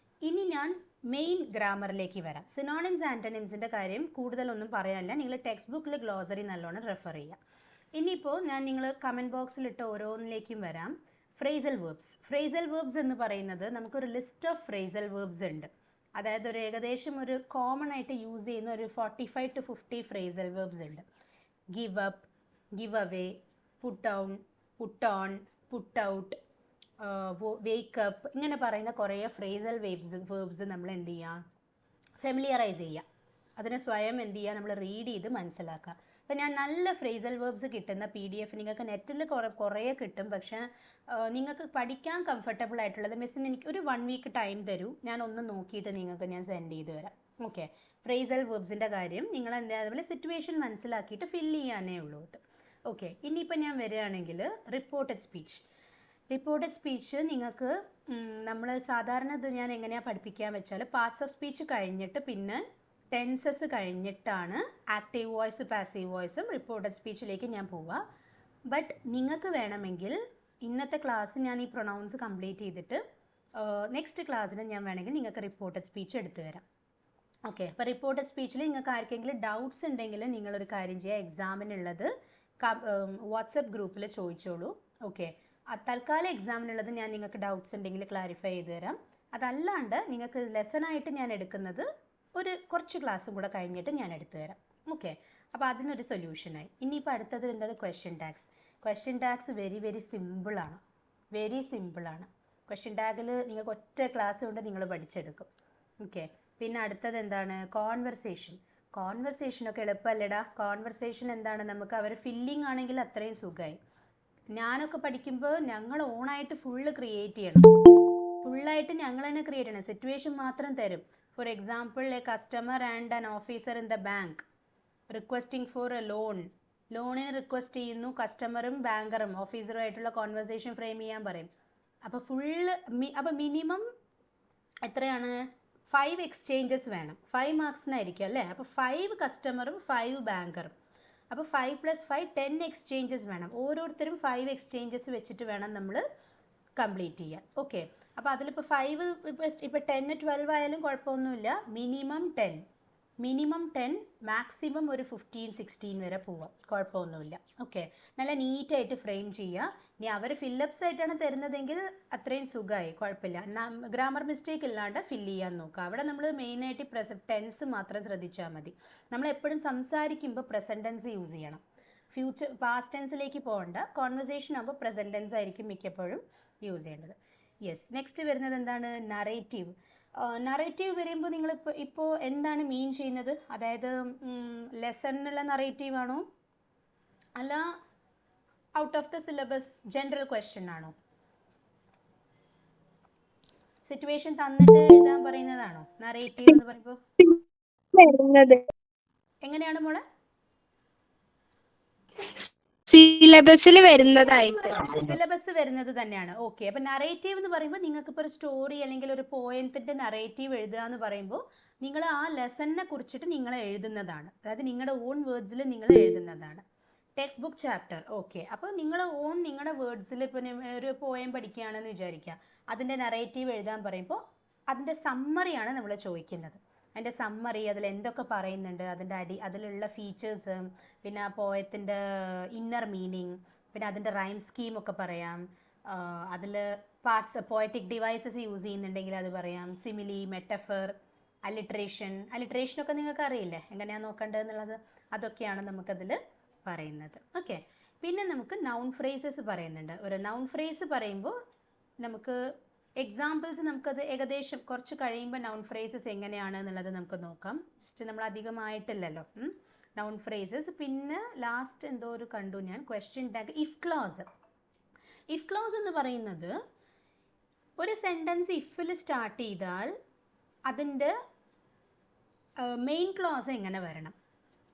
ഇനി ഞാൻ മെയിൻ ഗ്രാമറിലേക്ക് വരാം. സിനോണിംസ് ആൻറ്റണിംസിൻ്റെ കാര്യം കൂടുതലൊന്നും പറയാനില്ല, നിങ്ങൾ ടെക്സ്റ്റ് ബുക്കിൽ ഗ്ലോസറി നല്ലോണം റെഫർ ചെയ്യുക. ഇനിയിപ്പോൾ നിങ്ങൾ കമൻറ്റ് ബോക്സിലിട്ട് ഓരോന്നിലേക്കും വരാം. ഫ്രേസൽ വേർബ്സ് എന്ന് പറയുന്നത് നമുക്കൊരു ലിസ്റ്റ് ഓഫ് ഫ്രേസൽ വേർബ്സ് ഉണ്ട്. അതായത് ഒരു ഏകദേശം ഒരു കോമൺ ആയിട്ട് യൂസ് ചെയ്യുന്ന ഒരു 45 to 50 ഫ്രേസൽ വേർബ്സ് ഉണ്ട്. Give up, give away, puttu down, put on, put out, wake up, ഇങ്ങനെ പറയുന്ന കുറേ ഫ്രേസൽ വേർബ്സ് നമ്മൾ എന്ത് ചെയ്യുക, ഫെമിലിയറൈസ് ചെയ്യുക. അതിനെ സ്വയം എന്ത് ചെയ്യുക, നമ്മൾ റീഡ് ചെയ്ത് മനസ്സിലാക്കുക. അപ്പോൾ ഞാൻ നല്ല ഫ്രേസൽ വേർബ്സ് കിട്ടുന്ന PDF നിങ്ങൾക്ക് നെറ്റിൽ കുറേ കിട്ടും, പക്ഷേ നിങ്ങൾക്ക് പഠിക്കാൻ കംഫർട്ടബിൾ ആയിട്ടുള്ളത് മിസ്സിന് എനിക്ക് ഒരു 1 വീക്ക് ടൈം തരൂ, ഞാൻ ഒന്ന് നോക്കിയിട്ട് നിങ്ങൾക്ക് ഞാൻ സെൻഡ് ചെയ്ത് തരാം. ഓക്കെ, ഫ്രേസൽ വേർബ്സിൻ്റെ കാര്യം നിങ്ങൾ എന്താ അതുപോലെ സിറ്റുവേഷൻ മനസ്സിലാക്കിയിട്ട് ഫില്ല് ചെയ്യാനേ ഉള്ളൂ. ഓക്കെ, ഇനിയിപ്പോൾ ഞാൻ വരികയാണെങ്കിൽ റിപ്പോർട്ടഡ് സ്പീച്ച് നിങ്ങൾക്ക് നമ്മൾ സാധാരണ ഇത് ഞാൻ എങ്ങനെയാണ് പഠിപ്പിക്കാൻ വെച്ചാൽ പാർട്സ് ഓഫ് സ്പീച്ച് കഴിഞ്ഞിട്ട് പിന്നെ ടെൻസസ് കഴിഞ്ഞിട്ടാണ് ആക്റ്റീവ് വോയിസ് പാസീവ് വോയിസും റിപ്പോർട്ടഡ് സ്പീച്ചിലേക്ക് ഞാൻ പോവുക. ബട്ട് നിങ്ങൾക്ക് വേണമെങ്കിൽ ഇന്നത്തെ ക്ലാസ് ഞാൻ ഈ പ്രൊനൗൺസ് കംപ്ലീറ്റ് ചെയ്തിട്ട് നെക്സ്റ്റ് ക്ലാസ്സിന് ഞാൻ വേണമെങ്കിൽ നിങ്ങൾക്ക് റിപ്പോർട്ടഡ് സ്പീച്ച് എടുത്തു തരാം. ഓക്കെ, അപ്പോൾ റിപ്പോർട്ടഡ് സ്പീച്ചിൽ നിങ്ങൾക്ക് ആർക്കെങ്കിലും ഡൗട്ട്സ് ഉണ്ടെങ്കിൽ നിങ്ങളൊരു കാര്യം ചെയ്യുക, എക്സാമിനുള്ളത് വാട്സപ്പ് ഗ്രൂപ്പിൽ ചോദിച്ചോളൂ. ഓക്കെ, തൽക്കാലം എക്സാമിനുള്ളത് ഞാൻ നിങ്ങൾക്ക് ഡൗട്ട്സ് ഉണ്ടെങ്കിൽ ക്ലാരിഫൈ ചെയ്ത് തരാം. അതല്ലാണ്ട് നിങ്ങൾക്ക് ലെസണായിട്ട് ഞാൻ എടുക്കുന്നത് ഒരു കുറച്ച് ക്ലാസ്സും കൂടെ കഴിഞ്ഞിട്ട് ഞാൻ എടുത്തു തരാം. ഓക്കെ, അപ്പോൾ അതിനൊരു സൊല്യൂഷനായി. ഇനിയിപ്പോൾ അടുത്തത് എന്താണ്, ക്വസ്റ്റ്യൻ ടാഗ്സ് വെരി സിമ്പിളാണ്. ക്വസ്റ്റ്യൻ ടാഗിൽ നിങ്ങൾക്ക് ഒറ്റ ക്ലാസ് കൊണ്ട് നിങ്ങൾ പഠിച്ചെടുക്കും. ഓക്കെ, പിന്നെ അടുത്തത് എന്താണ്, കോൺവെർസേഷനൊക്കെ എളുപ്പമല്ലേടാ. കോൺവെർസേഷൻ എന്താണ്, നമുക്ക് അവർ ഫില്ലിംഗ് ആണെങ്കിൽ അത്രയും സുഖമായി. ഞാനൊക്കെ പഠിക്കുമ്പോൾ ഞങ്ങൾ ഓണായിട്ട് ഫുള്ള് ക്രിയേറ്റ് ചെയ്യണം, ഫുള്ളായിട്ട് ഞങ്ങൾ തന്നെ ക്രിയേറ്റ് ചെയ്യണം. സിറ്റുവേഷൻ മാത്രം തരും. For example, a customer and an officer in the bank requesting for a ലോണിന് റിക്വസ്റ്റ് ചെയ്യുന്നു. കസ്റ്റമറും ബാങ്കറും ഓഫീസറുമായിട്ടുള്ള കോൺവെർസേഷൻ ഫ്രെയിം ചെയ്യാൻ പറയും. അപ്പോൾ അപ്പോൾ മിനിമം എത്രയാണ്, 5 എക്സ്ചേഞ്ചസ് വേണം. 5 മാർക്സിനായിരിക്കും അല്ലേ. അപ്പോൾ 5 കസ്റ്റമറും 5 ബാങ്കറും, അപ്പോൾ 5 + 5 10 എക്സ്ചേഞ്ചസ് വേണം. ഓരോരുത്തരും 5 എക്സ്ചേഞ്ചസ് വെച്ചിട്ട് വേണം നമ്മൾ കംപ്ലീറ്റ് ചെയ്യാൻ. ഓക്കെ, അപ്പോൾ അതിലിപ്പോൾ 5 ഇപ്പോൾ 10 12 ആയാലും കുഴപ്പമൊന്നുമില്ല. മിനിമം 10 മാക്സിമം ഒരു 15 16 വരെ പോവാം, കുഴപ്പമൊന്നുമില്ല. ഓക്കെ, നല്ല നീറ്റായിട്ട് ഫ്രെയിം ചെയ്യുക. ഇനി അവർ ഫില്ലപ്സ് ആയിട്ടാണ് തരുന്നതെങ്കിൽ അത്രയും സുഖമായി, കുഴപ്പമില്ല. ഗ്രാമർ മിസ്റ്റേക്ക് ഇല്ലാണ്ട് ഫില്ല് ചെയ്യാൻ നോക്കുക. അവിടെ നമ്മൾ മെയിനായിട്ട് ടെൻസ് മാത്രം ശ്രദ്ധിച്ചാൽ മതി. നമ്മൾ എപ്പോഴും സംസാരിക്കുമ്പോൾ പ്രസൻറ്റ് ടെൻസ് യൂസ് ചെയ്യണം. പാസ്റ്റ് ടെൻസിലേക്ക് പോകേണ്ട. കോൺവെർസേഷൻ ആകുമ്പോൾ പ്രസൻറ്റ് ടെൻസ് ആയിരിക്കും മിക്കപ്പോഴും യൂസ് ചെയ്യേണ്ടത്. യെസ്, നെക്സ്റ്റ് വരുന്നത് എന്താണ്, നറേറ്റീവ് വരുമ്പോൾ ഇപ്പോൾ എന്താണ് മീൻ ചെയ്യുന്നത്, അതായത് ലെസണിനുള്ള നറേറ്റീവ് ആണോ അല്ല out of the syllabus general question ആണോ, സിറ്റുവേഷൻ തന്നിട്ട് എഴുതാൻ പറയുന്നതാണോ നറേറ്റീവ് എന്ന് പറയുമ്പോൾ? എങ്ങനെയാണ് മോളെ? സിലബസിൽ വരുന്നതായിട്ട്. സിലബസ് വരുന്നത് തന്നെയാണ്. ഓക്കെ, അപ്പൊ നറേറ്റീവ് എന്ന് പറയുമ്പോൾ നിങ്ങൾക്ക് ഇപ്പോൾ ഒരു സ്റ്റോറി അല്ലെങ്കിൽ ഒരു പോയത്തിന്റെ നറേറ്റീവ് എഴുതുക എന്ന് പറയുമ്പോൾ നിങ്ങൾ ആ ലെസണിനെ കുറിച്ചിട്ട് നിങ്ങൾ എഴുതുന്നതാണ്. അതായത് നിങ്ങളുടെ ഓൺ വേർഡ്സിൽ നിങ്ങൾ എഴുതുന്നതാണ്. Textbook chapter. ഓക്കെ, അപ്പോൾ നിങ്ങൾ ഓൺ നിങ്ങളുടെ വേർഡ്സിൽ ഇപ്പോൾ ഒരു പോയം പഠിക്കുകയാണെന്ന് വിചാരിക്കുക, അതിൻ്റെ നറേറ്റീവ് എഴുതാൻ പറയുമ്പോൾ അതിൻ്റെ സമ്മറിയാണ് നമ്മൾ ചോദിക്കുന്നത്. അതിൻ്റെ സമ്മറി, അതിൽ എന്തൊക്കെ പറയുന്നുണ്ട്, അതിലുള്ള ഫീച്ചേഴ്സ്, പിന്നെ ആ പോയത്തിൻ്റെ ഇന്നർ മീനിങ്, പിന്നെ അതിൻ്റെ റൈം സ്കീമൊക്കെ പറയാം. അതിൽ പാർട്സ് പോയറ്റിക് ഡിവൈസസ് യൂസ് ചെയ്യുന്നുണ്ടെങ്കിൽ അത് പറയാം. സിമിലി, മെറ്റഫർ, അലിട്രേഷനൊക്കെ നിങ്ങൾക്ക് അറിയില്ലേ എങ്ങനെയാണ് നോക്കേണ്ടതെന്നുള്ളത്. അതൊക്കെയാണ് നമുക്കതിൽ പറയുന്നത്. ഓക്കെ, പിന്നെ നമുക്ക് നൗൺ ഫ്രേസസ് പറയുന്നുണ്ട്. ഒരു നൗൺ ഫ്രേസ് പറയുമ്പോൾ നമുക്ക് എക്സാമ്പിൾസ് നമുക്കത് ഏകദേശം കുറച്ച് കഴിയുമ്പോൾ നൗൺ ഫ്രേസസ് എങ്ങനെയാണ് എന്നുള്ളത് നമുക്ക് നോക്കാം. ജസ്റ്റ് നമ്മൾ അധികമായിട്ടില്ലല്ലോ നൗൺ ഫ്രേസസ്. പിന്നെ ലാസ്റ്റ് എന്തോ ഒരു കണ്ടു ഞാൻ question tag. If close. If close എന്ന് പറയുന്നത് ഒരു സെൻറ്റൻസ് ഇഫിൽ സ്റ്റാർട്ട് ചെയ്താൽ അതിൻ്റെ മെയിൻ ക്ലോസ് എങ്ങനെ വരണം.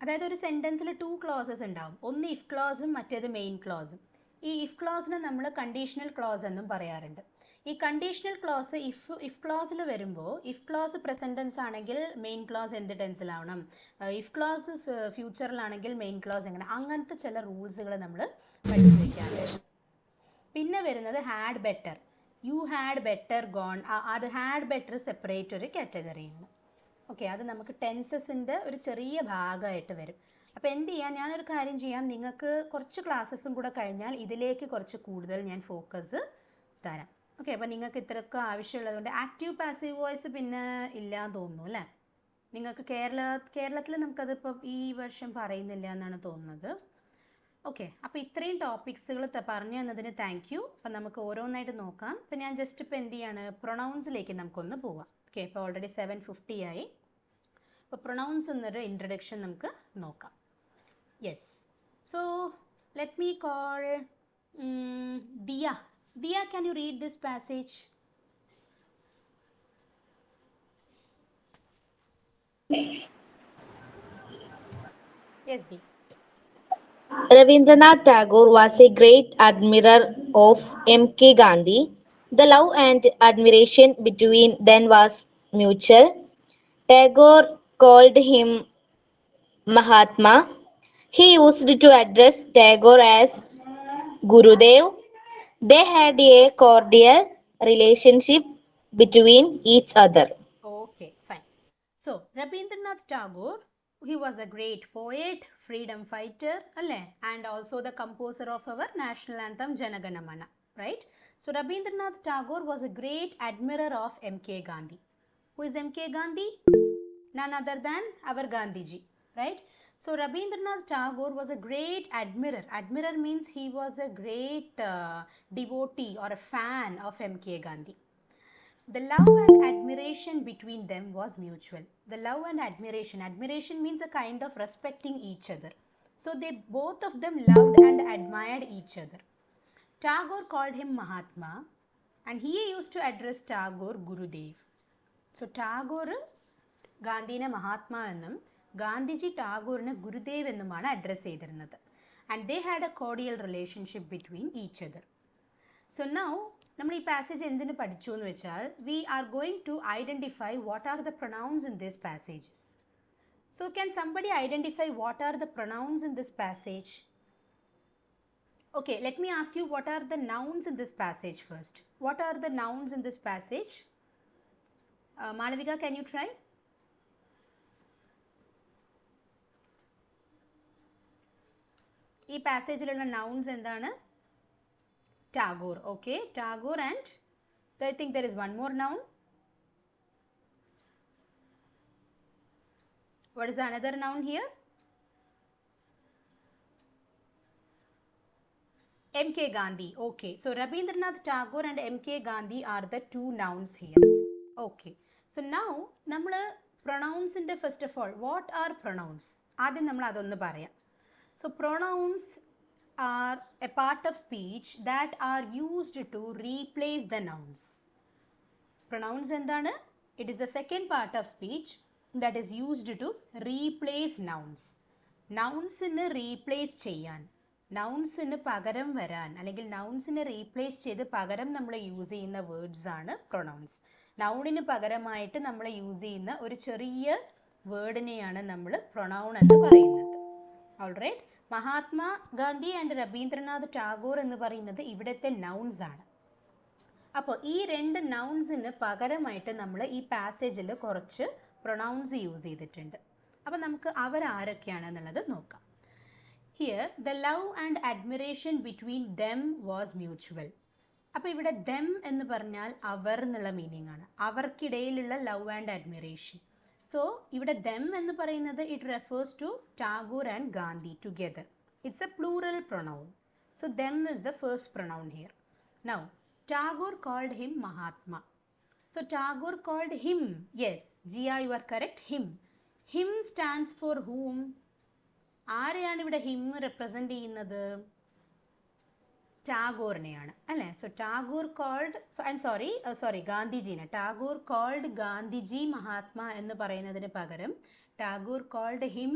അതായത് ഒരു സെൻറ്റൻസിൽ 2 ക്ലോസസ് ഉണ്ടാവും. ഒന്ന് ഇഫ് ക്ലോസും മറ്റേത് മെയിൻ ക്ലോസും. ഈ ഇഫ് ക്ലോസിനെ നമ്മൾ കണ്ടീഷണൽ ക്ലോസ് എന്നും പറയാറുണ്ട്. ഈ കണ്ടീഷണൽ ക്ലോസ് ഇഫ് ക്ലോസിൽ വരുമ്പോൾ ഇഫ് ക്ലോസ് പ്രസന്റ് ടെൻസ് ആണെങ്കിൽ മെയിൻ ക്ലോസ് എന്ത് ടെൻസിലാവണം, ഇഫ് ക്ലോസ് ഫ്യൂച്ചറിലാണെങ്കിൽ മെയിൻ ക്ലോസ് എങ്ങനെ, അങ്ങനത്തെ ചില റൂൾസുകൾ നമ്മൾ പഠിച്ചു വയ്ക്കാറുണ്ട്. പിന്നെ വരുന്നത് had better. You had better gone. അത് ഹാഡ് ബെറ്റർ സെപ്പറേറ്റ് ഒരു കാറ്റഗറിയാണ്. ഓക്കെ, അത് നമുക്ക് ടെൻസസിൻ്റെ ഒരു ചെറിയ ഭാഗമായിട്ട് വരും. അപ്പോൾ എന്ത് ചെയ്യാം, ഞാനൊരു കാര്യം ചെയ്യാം, നിങ്ങൾക്ക് കുറച്ച് ക്ലാസ്സസും കൂടെ കഴിഞ്ഞാൽ ഇതിലേക്ക് കുറച്ച് കൂടുതൽ ഞാൻ ഫോക്കസ് തരാം. ഓക്കെ, അപ്പോൾ നിങ്ങൾക്ക് ഇത്രയൊക്കെ ആവശ്യമുള്ളതുകൊണ്ട് ആക്റ്റീവ് പാസീവ് വോയിസ് പിന്നെ ഇല്ലയെന്ന് തോന്നുന്നു അല്ലേ. നിങ്ങൾക്ക് കേരളത്തിൽ നമുക്കതിപ്പോൾ ഈ വർഷം പറയുന്നില്ല എന്നാണ് തോന്നുന്നത്. ഓക്കെ, അപ്പോൾ ഇത്രയും ടോപ്പിക്സുകൾ പറഞ്ഞു തന്നതിന് താങ്ക് യു. അപ്പം നമുക്ക് ഓരോന്നായിട്ട് നോക്കാം. ഇപ്പം ഞാൻ ജസ്റ്റ് ഇപ്പോൾ എന്ത് ചെയ്യാണ്, പ്രൊണൗൺസിലേക്ക് നമുക്കൊന്ന് പോവാം. ഓക്കെ, ഇപ്പോൾ ഓൾറെഡി 7:50 ആയി. അപ്പോൾ പ്രൊണൗൺസ് എന്നൊരു ഇൻട്രഡക്ഷൻ നമുക്ക് നോക്കാം. Yes, so let me call Diya. Diya, can you read this passage? Yes, Di. Rabindranath Tagore was a great admirer of M.K. Gandhi. The love and admiration between them was mutual. Tagore called him Mahatma. He used to address Tagore as Gurudev. They had a cordial relationship between each other. Okay, fine. So, Rabindranath Tagore, he was a great poet, freedom fighter, and also the composer of our national anthem Janagana Mana, right? So, Rabindranath Tagore was a great admirer of M.K. Gandhi. Who is M.K. Gandhi? None other than our Gandhiji, right? So, Rabindranath Tagore was a great admirer. Admirer means he was a great devotee or a fan of M.K. Gandhi. The love and admiration between them was mutual. The love and admiration. Admiration means a kind of respecting each other. So, both of them loved and admired each other. Tagore called him Mahatma and he used to address Tagore Gurudev. So, Tagore ഗാന്ധിനെ മഹാത്മാ എന്നും ഗാന്ധിജി ടാഗോറിനെ ഗുരുദേവ് എന്നുമാണ് address ചെയ്തിരുന്നത്. And they had a cordial relationship between each other. So now നമ്മൾ ഈ passage എന്തിനു പഠിച്ചു എന്ന് വെച്ചാൽ we are going to identify what are the pronouns in this passages. So can somebody identify what are the pronouns in this passage? Okay, let me ask you, what are the nouns in this passage first? What are the nouns in this passage? Malavika, can you try? ഈ പാസേജിലുള്ള nouns എന്താണ്? Tagore. Okay, Tagore, and I think there is one more noun. What is the another noun here? M.K. Gandhi. Okay, so Rabindranath Tagore and M.K. Gandhi are the two nouns here. Okay, so now നമ്മൾ പ്രൊണൗൺസിൻ്റെ first of all what are pronouns ആദ്യം നമ്മൾ അതൊന്ന് പറയാം. So pronouns are a part of speech that are used to replace the nouns. Pronouns എന്താണ്? It is the second part of speech that is used to replace nouns. Nouns നെ replace ചെയ്യാൻ, നൗൺസിന് പകരം വരാൻ അല്ലെങ്കിൽ നൗൺസിനെ റീപ്ലേസ് ചെയ്ത് പകരം നമ്മൾ use ചെയ്യുന്ന വേർഡ്സ് ആണ് പ്രൊനൗൺസ്. നൗണിന് പകരമായിട്ട് നമ്മൾ യൂസ് ചെയ്യുന്ന ഒരു ചെറിയ വേർഡിനെയാണ് നമ്മൾ പ്രൊനൗൺ എന്ന് പറയുന്നത്. ഓൾറൈറ്റ്, മഹാത്മാ ഗാന്ധി ആൻഡ് രവീന്ദ്രനാഥ് ടാഗോർ എന്ന് പറയുന്നത് ഇവിടുത്തെ നൗൺസ് ആണ്. അപ്പോൾ ഈ രണ്ട് നൗൺസിന് പകരമായിട്ട് നമ്മൾ ഈ പാസേജിൽ കുറച്ച് പ്രൊനൗൺസ് യൂസ് ചെയ്തിട്ടുണ്ട്. അപ്പോൾ നമുക്ക് അവരാരൊക്കെയാണെന്നുള്ളത് നോക്കാം. Here, the love and admiration between them was mutual. അപ്പോൾ ഇവിടെ them എന്ന് പറഞ്ഞാൽ അവർ എന്നുള്ള മീനിങ് ആണ്. അവർക്കിടയിലുള്ള ലവ് ആൻഡ് അഡ്മിറേഷൻ. സോ ഇവിടെ them എന്ന് പറയുന്നത് it refers to Tagore and Gandhi together. It's a plural pronoun. So them is the first pronoun here. Now, Tagore called him Mahatma. So Tagore called him, yes, Jia, you are correct, him. Him stands for whom? ആരെയാണ് ഇവിടെ him represent ചെയ്യുന്നത്? ടാഗോറിനെയാണ് അല്ലേ? So Tagore called, sorry ഗാന്ധിജീനെ. Tagore called Gandhiji Mahatma എന്ന് പറയുന്നതിന് പകരം Tagore called him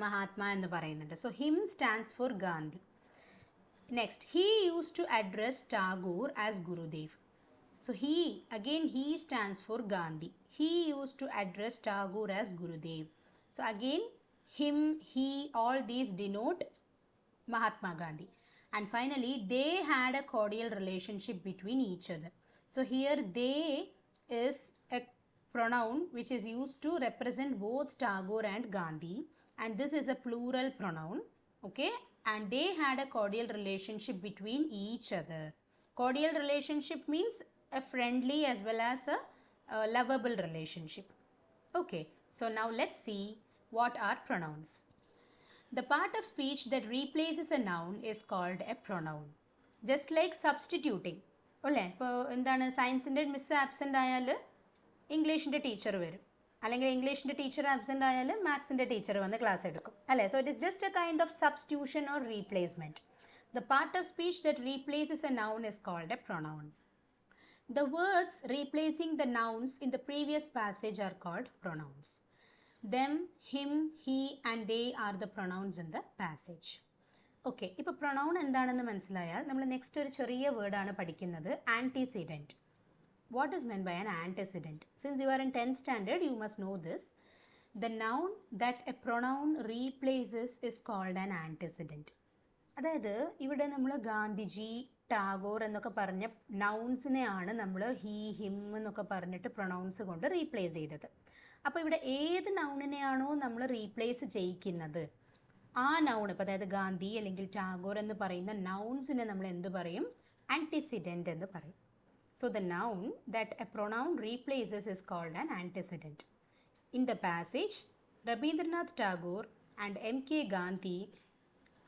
Mahatma എന്ന് പറയുന്നുണ്ട്. So him stands for Gandhi. Next, he use to address Tagore as Gurudev. So he stands for Gandhi. He used to address Tagore as Gurudev. So again, him, he, all these denote Mahatma Gandhi. And finally, they had a cordial relationship between each other. So here they is a pronoun which is used to represent both Tagore and Gandhi, and this is a plural pronoun. Okay, and they had a cordial relationship between each other. Cordial relationship means a friendly as well as a lovable relationship. Okay, so now let's see what are pronouns. The part of speech that replaces a noun is called a pronoun. Just like substituting. അല്ലേ, ഇപ്പോൾ എന്താണ്, സയൻസിൻ്റെ miss absent ആയാൽ ഇംഗ്ലീഷിൻ്റെ teacher വരും, അല്ലെങ്കിൽ ഇംഗ്ലീഷിൻ്റെ teacher absent ആയാൽ മാത്സിൻ്റെ teacher വന്ന് class എടുക്കും അല്ലേ. So it is just A kind of substitution or replacement. The part of speech that replaces a noun is called a pronoun. The words replacing the nouns in the previous passage are called pronouns. Them, him, he and they are the pronouns in the passage. Okay, ഇപ്പോൾ pronoun എന്താണെന്ന് മനസ്സിലായാൽ നമ്മൾ next ഒരു ചെറിയ വേർഡാണ് പഠിക്കുന്നത്, antecedent. What is meant by an antecedent? Since you are in 10th standard, you must know this. The noun that a pronoun replaces is called an antecedent. അതായത് ഇവിടെ നമ്മൾ ഗാന്ധിജി, ടാഗോർ എന്നൊക്കെ പറഞ്ഞ നൗൺസിനെയാണ് നമ്മൾ ഹി, ഹിം എന്നൊക്കെ പറഞ്ഞിട്ട് പ്രൊനൗൺസ് കൊണ്ട് റീപ്ലേസ് ചെയ്തത്. അപ്പോൾ ഇവിടെ ഏത് നൗണിനെയാണോ നമ്മൾ റീപ്ലേസ് ചെയ്യിക്കുന്നത് ആ നൗൺ, ഇപ്പോൾ അതായത് ഗാന്ധി അല്ലെങ്കിൽ ടാഗോർ എന്ന് പറയുന്ന നൗൺസിനെ നമ്മൾ എന്ത് പറയും? ആൻറ്റിസിഡൻറ്റ് എന്ന് പറയും. So the noun that a pronoun replaces is called an antecedent. In the passage, Rabindranath Tagore and M.K. Gandhi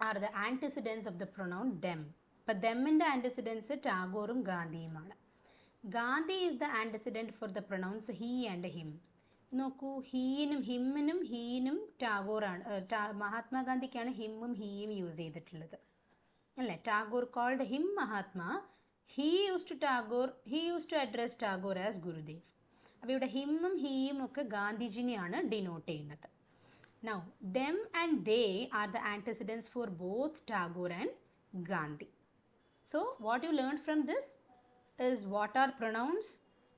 are the antecedents of the pronoun them. But them in the antecedents ടാഗോറും ഗാന്ധിയുമാണ്. Gandhi is the antecedent for the pronouns he and him. നോക്കൂ, ഹീനും ഹിമ്മിനും ഹീനും ടാഗോറാണ്, മഹാത്മാഗാന്ധിക്കാണ് ഹിമ്മും ഹീയും use ചെയ്തിട്ടുള്ളത് അല്ലേ. Tagore called him Mahatma. he used to address Tagore as Gurudev. അപ്പോൾ ഇവിടെ ഹിമ്മും ഹീയും ഒക്കെ ഗാന്ധിജിനെയാണ് ഡിനോട്ട് ചെയ്യുന്നത്. Now, them and they are the antecedents for both Tagore and Gandhi. So, what you learned from this is what are pronouns,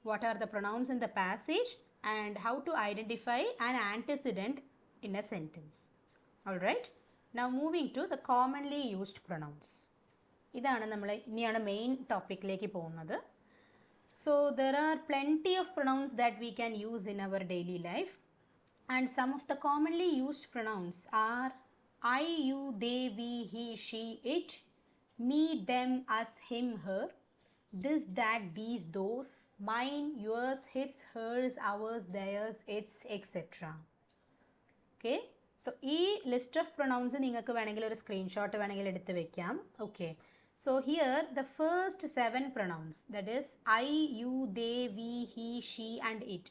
what are the pronouns in the passage, and how to identify an antecedent in a sentence. Alright, now moving to the commonly used pronouns. ഇതാണ് നമ്മൾ ഇനിയാണ് main ടോപ്പിക്കിലേക്ക് പോകുന്നത്. So, there are plenty of pronouns that we can use in our daily life. And some of the commonly used pronouns are I, you, they, we, he, she, it, me, them, us, him, her, this, that, these, those, mine, yours, his, hers, ours, theirs, its, etc. Okay, so ഈ list of pronounce നിങ്ങൾക്ക് വേണമെങ്കിൽ ഒരു screenshot വേണമെങ്കിൽ എടുത്ത് വെക്കാം. Okay, so here the first 7 pronouns, that is I, you, they, we, he, she and it.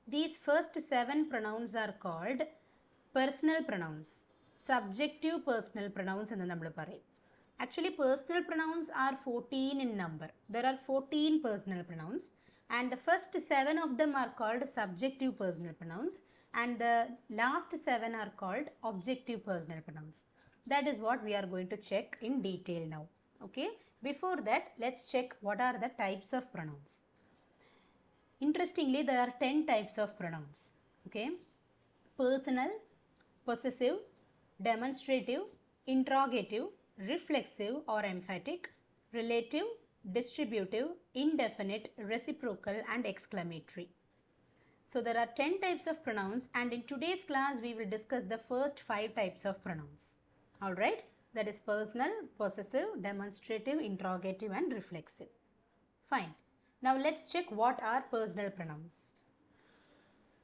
These first 7 pronouns are called personal pronouns, subjective personal pronouns എന്ന് നമ്മൾ പറയും. Actually, personal pronouns are 14 in number. There are 14 personal pronouns and the first 7 of them are called subjective personal pronouns and the last 7 are called objective personal pronouns. That is what we are going to check in detail now. Okay. Before that, let's check what are the types of pronouns. Interestingly, there are 10 types of pronouns. Okay. Personal, possessive, demonstrative, interrogative, reflexive or emphatic, relative, distributive, indefinite, reciprocal and exclamatory. So there are 10 types of pronouns, and in today's class we will discuss the first 5 types of pronouns. Alright, that is personal, possessive, demonstrative, interrogative and reflexive. Fine. Now let's check what are personal pronouns.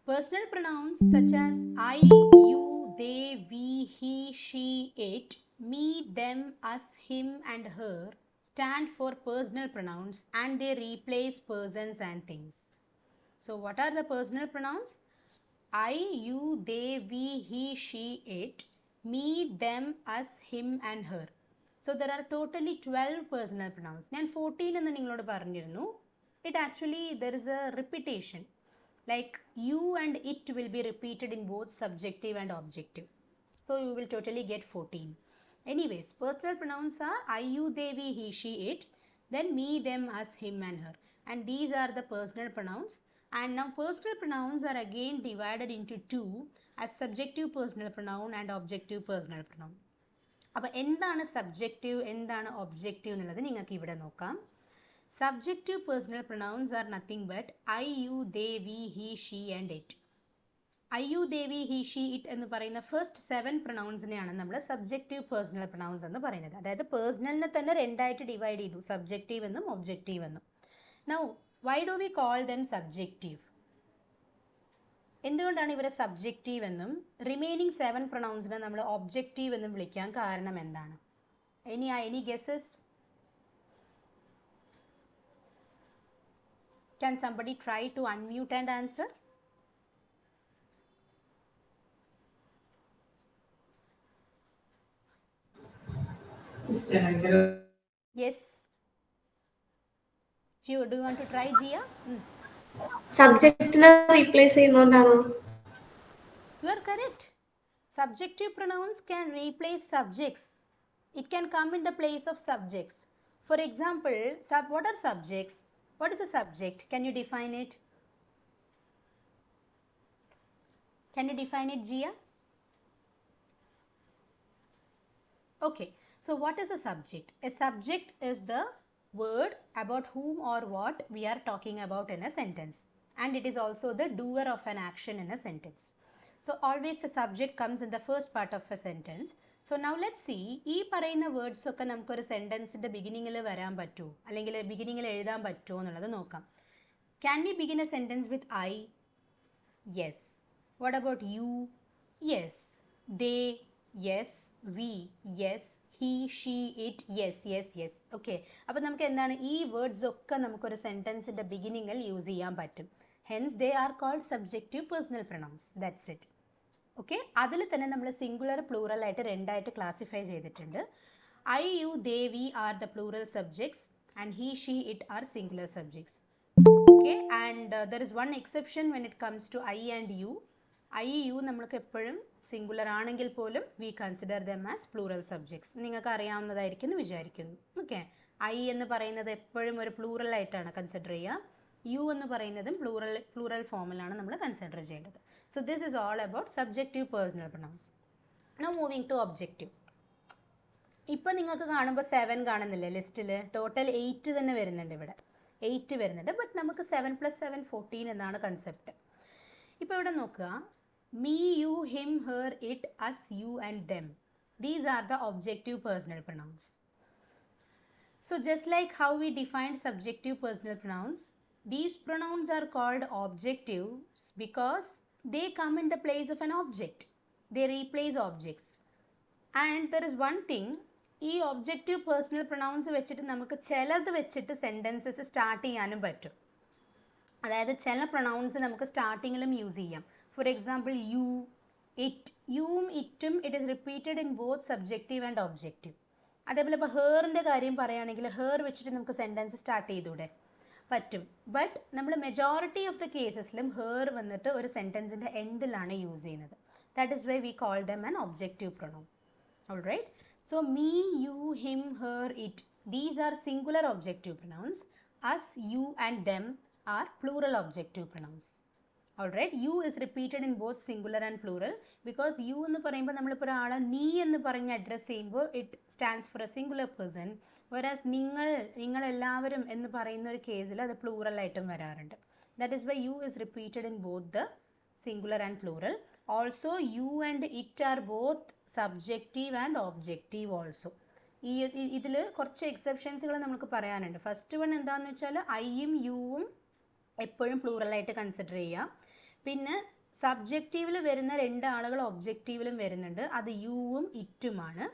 Personal pronouns such as I, you, they, we, he, she, it, me, them, us, him and her stand for personal pronouns and they replace persons and things. So what are the personal pronouns? I, you, they, we, he, she, it, me, them, us, him and her. So there are totally 12 personal pronouns. ഞാൻ 14 എന്ന് നിങ്ങളോട് പറഞ്ഞിരുന്നു. It actually, there is a repetition. Like you and it will be repeated in both subjective and objective. So you will totally get 14. Anyways, personal pronouns are I, you, they, we, he, she, it. Then me, them, us, him and her. And these are the personal pronouns. And now personal pronouns are again divided into two as subjective personal pronoun and objective personal pronoun. അപ്പോൾ എന്താണ് subjective എന്താണ് objective എന്നുള്ളത് നിങ്ങൾക്ക് ഇവിടെ നോക്കാം. Subjective personal pronouns are nothing but I, you, they, we, he, she and it. I, you, they, we, he, she, it എന്ന് പറയുന്ന first 7 പ്രൊനൗൺസിനെയാണ് നമ്മൾ സബ്ജക്റ്റീവ് പേഴ്സണൽ പ്രൊനൗൺസ് എന്ന് പറയുന്നത്. അതായത് പേഴ്സണലിനെ തന്നെ രണ്ടായിട്ട് ഡിവൈഡ് ചെയ്തു, സബ്ജക്റ്റീവ് എന്നും ഒബ്ജക്റ്റീവ് എന്നും. Now, why do we call them subjective? എന്തുകൊണ്ടാണ് ഇവരെ സബ്ജക്റ്റീവ് എന്നും റിമൈനിങ് 7 പ്രൊനൗൺസിനെ നമ്മൾ ഒബ്ജക്റ്റീവ് എന്നും വിളിക്കാൻ കാരണം എന്താണ്? Any guesses? Can somebody try to unmute and answer? Yes. Do you want to try, Jia? സബ്ജക്റ്റിനെ റീപ്ലേസ് ചെയ്യുന്നോണ്ടാണോ? You are correct. Subjective pronouns can replace subjects. It can come in the place of subjects. For example, what are subjects? What is a subject? Can you define it? Can you define it, Jia? Okay. So what is a subject? A subject is the word about whom or what we are talking about in a sentence. And it is also the doer of an action in a sentence. So always the subject comes in the first part of a sentence. So now let's see, ഈ പറയുന്ന words ഒക്കെ നമുക്കൊരു സെൻറ്റൻസിൻ്റെ ബിഗിനിങ്ങിൽ വരാൻ പറ്റുമോ അല്ലെങ്കിൽ ബിഗിനിങ്ങിൽ എഴുതാൻ പറ്റുമോ എന്നുള്ളത് നോക്കാം. Can we begin a sentence with I? Yes. What about you? Yes. They? Yes. We? Yes. He, she, it, yes, yes, yes. Okay. അപ്പോൾ നമുക്ക് എന്താണ് ഈ വേർഡ്സ് ഒക്കെ നമുക്കൊരു സെൻറ്റൻസിൻ്റെ ബിഗിനിങ്ങിൽ യൂസ് ചെയ്യാൻ പറ്റും. Hence they are called subjective personal pronouns. That's it. Okay. അതിൽ തന്നെ നമ്മൾ സിംഗുലർ പ്ലൂറൽ ആയിട്ട് രണ്ടായിട്ട് ക്ലാസിഫൈ ചെയ്തിട്ടുണ്ട്. I, you, they, we are the plural subjects and he, she, it are singular subjects. Okay. And there is one exception when it comes to I and you. I, you നമ്മൾക്ക് എപ്പോഴും singular ആണെങ്കിൽ പോലും we consider them as plural subjects. നിങ്ങൾക്ക് അറിയാവുന്നതായിരിക്കും എന്ന് വിചാരിക്കുന്നു. Okay. I എന്ന് പറയുന്നത് എപ്പോഴും ഒരു പ്ലൂറൽ ആയിട്ടാണ് കൺസിഡർ ചെയ്യുക. യു എന്ന് പറയുന്നതും പ്ലൂറൽ ഫോമിലാണ് നമ്മൾ കൺസിഡർ ചെയ്യേണ്ടത്. So this is all about subjective personal pronouns. Now moving to objective. ഇപ്പം നിങ്ങൾക്ക് കാണുമ്പോൾ 7 കാണുന്നില്ലേ ലിസ്റ്റിൽ? ടോട്ടൽ 8 തന്നെ വരുന്നുണ്ട് ഇവിടെ. 8 വരുന്നുണ്ട്. ബട്ട് നമുക്ക് 7 + 7 14 എന്നാണ് കൺസെപ്റ്റ്. ഇപ്പോൾ ഇവിടെ നോക്കുക. Me, you, him, her, it, us, you and them. These are the objective personal pronouns. So just like how we defined subjective personal pronouns, these pronouns are called objectives because they come in the place of an object. They replace objects. And there is one thing, ഈ objective personal pronounce വെച്ചിട്ട് നമുക്ക് ചിലത് വെച്ചിട്ട് sentences start ചെയ്യാനും പറ്റും. അതായത് ചില pronounce നമുക്ക് സ്റ്റാർട്ടിങ്ങിലും യൂസ് ചെയ്യാം. For example, you, it, യും ഇറ്റും it is repeated in both subjective and objective. അതേപോലെ ഇപ്പോൾ ഹേറിൻ്റെ കാര്യം പറയുകയാണെങ്കിൽ ഹേർ വെച്ചിട്ട് നമുക്ക് സെൻറ്റൻസ് സ്റ്റാർട്ട് ചെയ്തൂടെ? പറ്റും. ബട്ട് നമ്മൾ മെജോറിറ്റി ഓഫ് ദ കേസസിലും ഹേർ വന്നിട്ട് ഒരു സെൻറ്റൻസിൻ്റെ എൻഡിലാണ് യൂസ് ചെയ്യുന്നത്. That is why we call them an objective pronoun. All right. So me, you, him, her, it. These are singular objective pronouns. Us, you and them are plural objective pronouns. Alright, you is repeated in both singular and plural because you എന്ന് പറയുമ്പോൾ നമ്മളിപ്പോൾ ഒരാളെ നീ എന്ന് പറഞ്ഞ് address ചെയ്യുമ്പോൾ it stands for A singular person, whereas നിങ്ങളെല്ലാവരും എന്ന് പറയുന്ന ഒരു കേസിൽ അത് പ്ലൂറൽ ആയിട്ടും വരാറുണ്ട്. That is why you is repeated in both the singular and plural. Also you and it are both subjective and objective also. ഇതിൽ കുറച്ച് എക്സെപ്ഷൻസുകൾ നമുക്ക് പറയാനുണ്ട്. ഫസ്റ്റ് വൺ എന്താണെന്ന് വെച്ചാൽ ഐയും യുവും എപ്പോഴും പ്ലൂറലായിട്ട് കൺസിഡർ ചെയ്യാം. പിന്നെ സബ്ജക്റ്റീവിൽ വരുന്ന രണ്ട് ആളുകൾ ഒബ്ജക്റ്റീവിലും വരുന്നുണ്ട്, അത് യുവും ഇറ്റുമാണ്.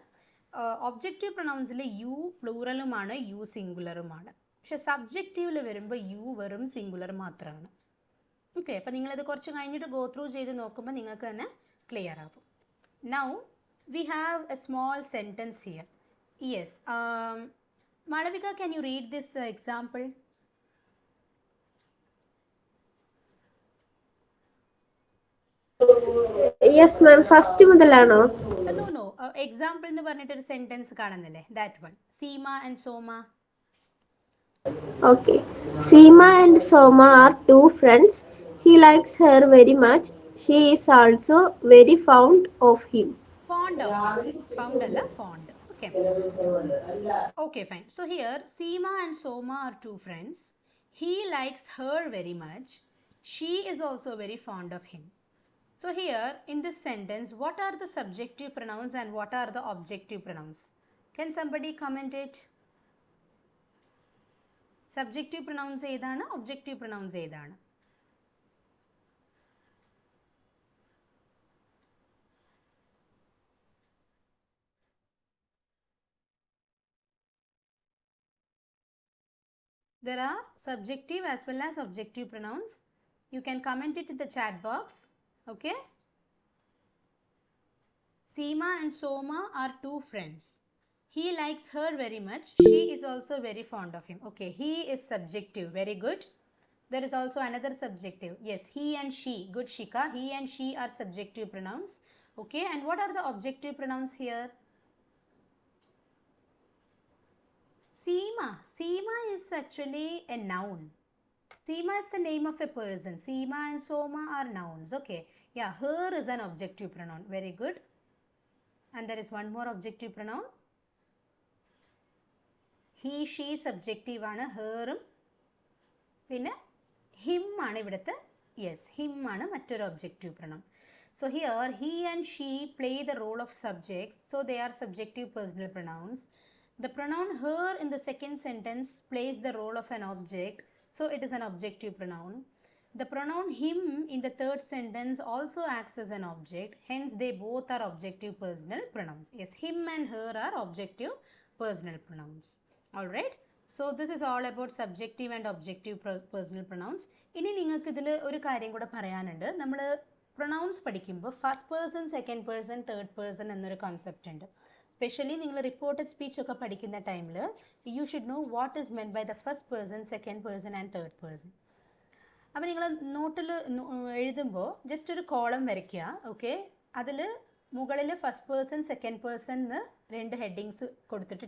ഒബ്ജക്റ്റീവ് പ്രൊനൗൺസിൽ യു പ്ലൂറലുമാണ്, യു സിംഗുലറുമാണ്. പക്ഷെ സബ്ജക്റ്റീവിൽ വരുമ്പോൾ യു വെറും സിംഗുലർ മാത്രമാണ്. ഓക്കെ, അപ്പോൾ നിങ്ങളിത് കുറച്ച് കഴിഞ്ഞിട്ട് ഗോ ത്രൂ ചെയ്ത് നോക്കുമ്പോൾ നിങ്ങൾക്ക് തന്നെ ക്ലിയർ ആകും. Now we have a small sentence here. Yes, Malavika, can you read this example? Yes ma'am, first മുതലാണോ? നോ, എക്സാമ്പിൾ എന്ന് പറഞ്ഞിട്ടൊരു സെന്റൻസ് കാണുന്നില്ലേ, that one. Seema and Soma. Okay. Seema and Soma are two friends. He likes her very much. She is also very fond of him. Fond of him. Found alla, fond. Okay. Okay, fine. So here, Seema and Soma are two friends. He likes her very much. She is also very fond of him. So here, in this sentence, what are the subjective pronouns and what are the objective pronouns? Can somebody comment it? Subjective pronouns ഏതാണ്, objective pronouns ഏതാണ്? There are subjective as well as objective pronouns. You can comment it in the chat box. Okay. Seema and Soma are two friends. He likes her very much. She is also very fond of him. Okay, he is subjective. Very good. There is also another subjective. Yes, he and she. Good, Shika. He and she are subjective pronouns. Okay, and what are the objective pronouns here? Seema. Seema is actually a noun. Seema is the name of a person. Seema and Soma are nouns. Okay. Yeah, her is an objective pronoun. Very good. And there is one more objective pronoun. He, she subjective ആണ്, ഹെറും പിന്നെ him ആണ് ഇവിടുത്തെ. Yes, him ആണ് മറ്റൊരു objective pronoun. So here he and she play the role of subjects, so they are subjective personal pronouns. The pronoun her in the second sentence plays the role of an object, so it is an objective pronoun. The pronoun him in the third sentence also acts as an object, hence they both are objective personal pronouns. Yes, him and her are objective personal pronouns. Alright, so this is all about subjective and objective personal pronouns. ഇനി നിങ്ങൾക്ക് ഇതിൽ ഒരു കാര്യം കൂടെ പറയാനുണ്ട്. നമ്മൾ pronouns പഠിക്കുമ്പോൾ first person, second person, third person എന്നൊരു കോൺസെപ്റ്റ് ഉണ്ട്. സ്പെഷ്യലി നിങ്ങൾ റിപ്പോർട്ടഡ് സ്പീച്ച് ഒക്കെ പഠിക്കുന്ന ടൈമിൽ you should know what is meant by the first person, second person and third person. അപ്പോൾ നിങ്ങൾ നോട്ടിൽ എഴുതുമ്പോൾ ജസ്റ്റ് ഒരു കോളം വരയ്ക്കുക. ഓക്കെ, അതിൽ മുകളിൽ ഫസ്റ്റ് പേഴ്സൺ, സെക്കൻഡ് പേഴ്സൺ എന്ന് രണ്ട് ഹെഡിങ്സ് കൊടുത്തിട്ട്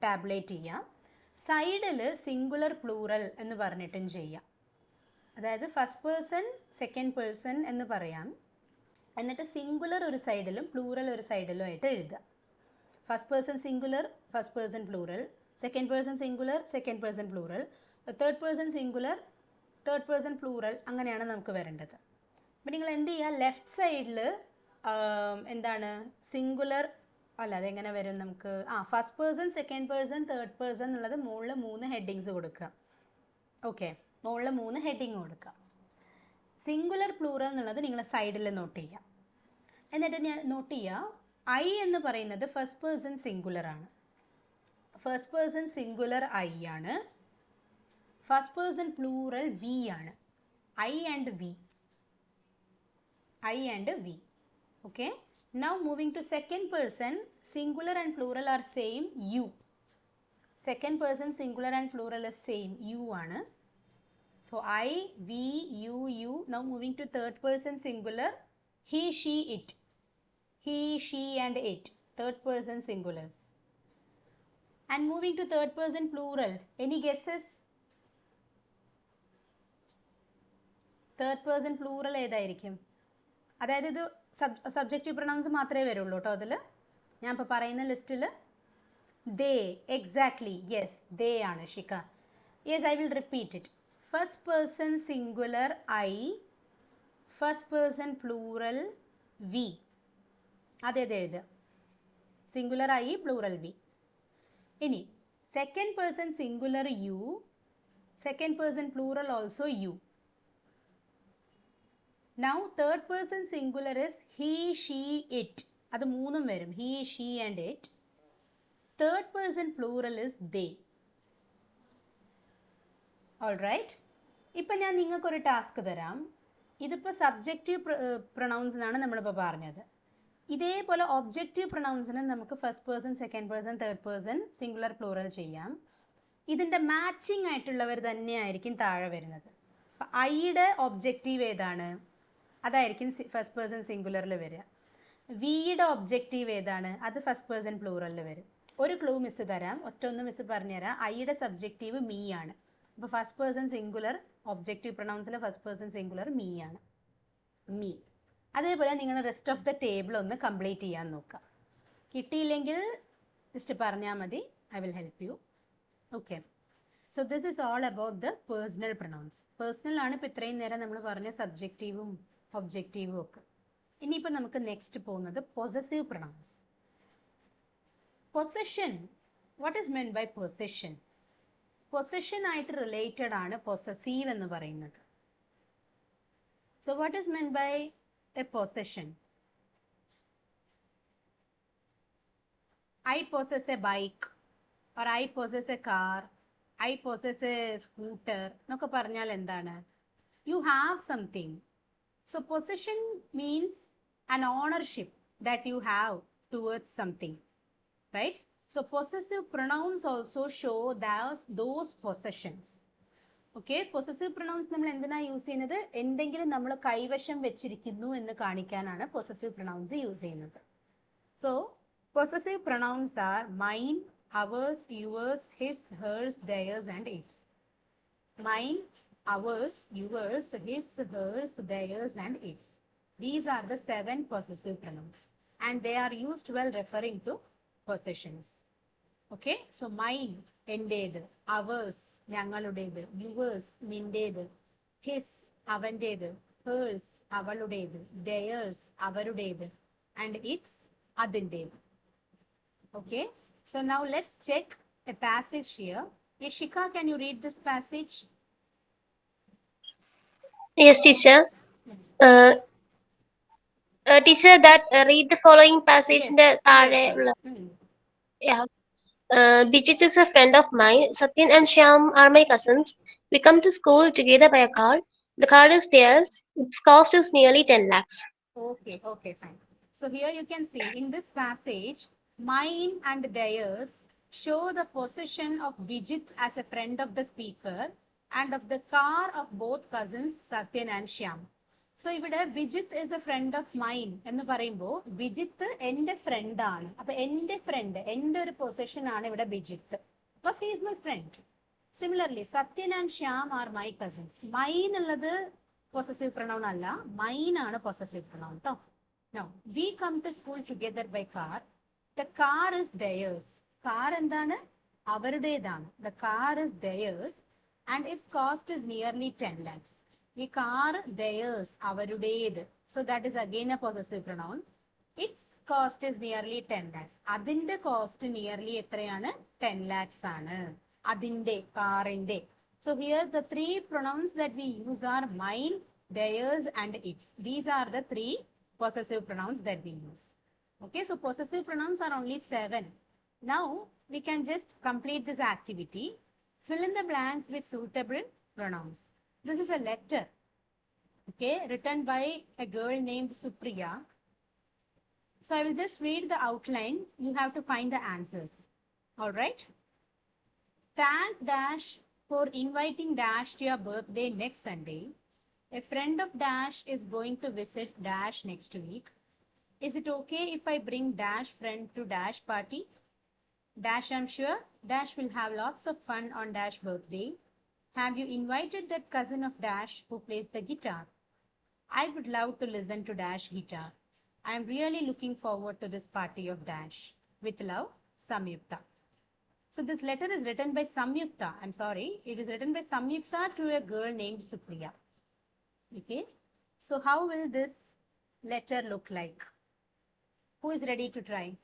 ടാബ്ലേറ്റ് ചെയ്യാം. സൈഡിൽ സിംഗുലർ പ്ലൂറൽ എന്ന് പറഞ്ഞിട്ടും ചെയ്യാം. അതായത് ഫസ്റ്റ് പേഴ്സൺ, സെക്കൻഡ് പേഴ്സൺ എന്ന് പറയാം, എന്നിട്ട് സിംഗുലർ ഒരു സൈഡിലും പ്ലൂറൽ ഒരു സൈഡിലും ആയിട്ട് എഴുതുക. First person singular, first person plural, second person singular, second person plural, third person singular, third person plural, അങ്ങനെയാണ് നമുക്ക് വരേണ്ടത്. അപ്പം നിങ്ങൾ എന്ത് ചെയ്യുക, ലെഫ്റ്റ് സൈഡിൽ എന്താണ് സിംഗുലർ അല്ല, അതെങ്ങനെ വരും നമുക്ക്, first person, second person, third person എന്നുള്ളത് മുകളിൽ 3 ഹെഡിങ്സ് കൊടുക്കുക. ഓക്കെ, മുകളിൽ 3 ഹെഡിങ് കൊടുക്കുക. സിംഗുലർ പ്ലൂറൽ എന്നുള്ളത് നിങ്ങൾ സൈഡിൽ നോട്ട് ചെയ്യുക. എന്നിട്ട് ഞാൻ നോട്ട് ചെയ്യുക, ഐ എന്ന് പറയുന്നത് ഫസ്റ്റ് പേഴ്സൺ സിംഗുലർ ആണ്. ഫസ്റ്റ് പേഴ്സൺ സിംഗുലർ ഐ ആണ്. ഫസ്റ്റ് പേഴ്സൺ പ്ലൂറൽ വി ആണ്. I and we. I and we. Okay. Now moving to second person, singular and plural are same, you. Second person singular and plural is same, you ആണ്. So I, we, you. Now moving to third person singular, he, she, it. He, she and it. Third person singulars. And moving to third person plural. Any guesses? Third person plural ഏതായിരിക്കും? അതായത് ഇത് subjective pronounce മാത്രമേ വരുള്ളൂ കേട്ടോ അതിൽ. ഞാൻ ഇപ്പോൾ പറയുന്ന ലിസ്റ്റിൽ ദേ, എക്സാക്ട്ലി, യെസ്, ദേ ആണ് ഷിക്ക. Yes, I will repeat it. First person singular I, first person plural we. അതേത് എഴുതുക, സിംഗുലർ ഐ പ്ലൂറൽ വി. ഇനി second person singular you, second person plural also you. Now third person singular is he, she, it. അത് മൂന്നും വരും, he, she and it. Third person plural is they. Alright. ഇപ്പം ഞാൻ നിങ്ങൾക്കൊരു task തരാം. ഇതിപ്പോൾ subjective പ്രൊനൗൺസിനാണ് നമ്മളിപ്പോൾ പറഞ്ഞത്. ഇതേപോലെ ഒബ്ജക്റ്റീവ് പ്രൊനൗൺസിന് നമുക്ക് first person, second person, third person, singular plural ചെയ്യാം. ഇതിൻ്റെ മാച്ചിങ് ആയിട്ടുള്ളവർ തന്നെയായിരിക്കും താഴെ വരുന്നത്. അപ്പം ഐയുടെ ഒബ്ജക്റ്റീവ് ഏതാണ്? അതായിരിക്കും ഫസ്റ്റ് പേഴ്സൺ സിംഗുലറിൽ വരിക. വിയുടെ ഒബ്ജക്റ്റീവ് ഏതാണ്? അത് ഫസ്റ്റ് പേഴ്സൺ പ്ലൂറലിൽ വരും. ഒരു ക്ലൂ മിസ് തരാം, ഒറ്റൊന്ന് മിസ് പറഞ്ഞുതരാം. ഐയുടെ സബ്ജക്റ്റീവ് മീ ആണ്. അപ്പോൾ ഫസ്റ്റ് പേഴ്സൺ സിംഗുലർ ഒബ്ജക്റ്റീവ് പ്രൊനൗൺസിലെ ഫസ്റ്റ് പേഴ്സൺ സിംഗുലർ മീ ആണ്, മീ. അതേപോലെ നിങ്ങൾ റെസ്റ്റ് ഓഫ് ദ ടേബിൾ ഒന്ന് കംപ്ലീറ്റ് ചെയ്യാൻ നോക്കുക. കിട്ടിയില്ലെങ്കിൽ ജസ്റ്റ് പറഞ്ഞാൽ മതി, I will help you. Okay. So this is all about the personal pronouns. Personal ആണ് ഇപ്പോൾ ഇത്രയും നേരം നമ്മൾ പറഞ്ഞ സബ്ജക്റ്റീവും ഒബ്ജക്റ്റീവും ഒക്കെ. ഇനിയിപ്പോൾ നമുക്ക് നെക്സ്റ്റ് പോകുന്നത് possessive pronouns. Possession, what is meant by possession? Possession ആയിട്ട് റിലേറ്റഡ് ആണ് പൊസസീവ് എന്ന് പറയുന്നത്. So what is meant by a possession? I possess a bike or I possess a car, I possess a scooter എന്നൊക്കെ പറഞ്ഞാൽ എന്താണ്? You have something. So possession means an ownership that you have towards something, right? So possessive pronouns also show those possessions. Okay, possessive pronouns നമ്മൾ എന്തിനാ use ചെയ്യുന്നത്? എന്തെങ്കിലും നമ്മൾ കൈവശം വെച്ചിരിക്കുന്നു എന്ന് കാണിക്കാനാണ് possessive pronouns യൂസ് ചെയ്യുന്നത്. So possessive pronouns are mine, ours, yours, his, hers, theirs and its. Mine, ours, yours, his, hers, theirs and its. These are the 7 possessive pronouns and they are used while referring to possessions. Okay, so mine, എന്റേത്, ours, ഞങ്ങളുടേത്, yours, നിന്റേത്, his, അവന്റേത്, hers, അവളുടേത്, theirs, അവരുടേത് and its, അതിന്റേത്. Okay, so now let's check a passage here. Yeshika, can you read this passage? Yes, teacher. Teacher, read the following passage in the yeah. Bijit is a friend of mine. Satyan and Shyam are my cousins. We come to school together by a car. The car is theirs. Its cost is nearly 10 lakhs. Okay, okay, fine. So here you can see in this passage, mine and theirs show the possession of Bijit as a friend of the speaker and of the car of both cousins Satyan and Shyam. So ഇവിടെ Bijit is a friend of mine എന്ന് പറയുമ്പോൾ Bijit എൻ്റെ front ആണ്. അപ്പൊ എൻ്റെ front, എൻ്റെ ഒരു position ആണ് ഇവിടെ Bijit. Because he is my friend. Similarly, Satyan and Shyam are my cousins. Mine ഉള്ളത് possessive pronoun അല്ല, mine ആണ് possessive pronoun ട്ടോ. Now, we come to school together by car. The car is theirs. Car എന്താണ്? അവരുടേതാണ്. The car is theirs and its cost is nearly 10 lakhs. The car theirs, അവരുടേത്. So that is again a possessive pronoun. Its cost is nearly 10 lakhs. അതിന്റെ cost nearly എത്രയാണ്? 10 lakhs ആണ്. അതിന്റെ, കാറിന്റെ. So here the 3 pronouns that we use are mine, theirs and its. These are the 3 possessive pronouns that we use. Okay, so possessive pronouns are only 7. Now we can just complete this activity. Fill in the blanks with suitable pronouns. This is a letter, okay, written by a girl named Supriya. So I will just read the outline. You have to find the answers. All right. Thank Dash for inviting Dash to your birthday next Sunday. A friend of Dash is going to visit Dash next week. Is it okay if I bring dash friend to dash party? Dash, I'm sure Dash will have lots of fun on Dash birthday. Have you invited that cousin of Dash who plays the guitar? I would love to listen to Dash guitar. I am really looking forward to this party of Dash. With love, Samyukta. So this letter is written by Samyukta. I'm sorry. It is written by Samyukta to a girl named Supriya. Okay. So how will this letter look like? Who is ready to try?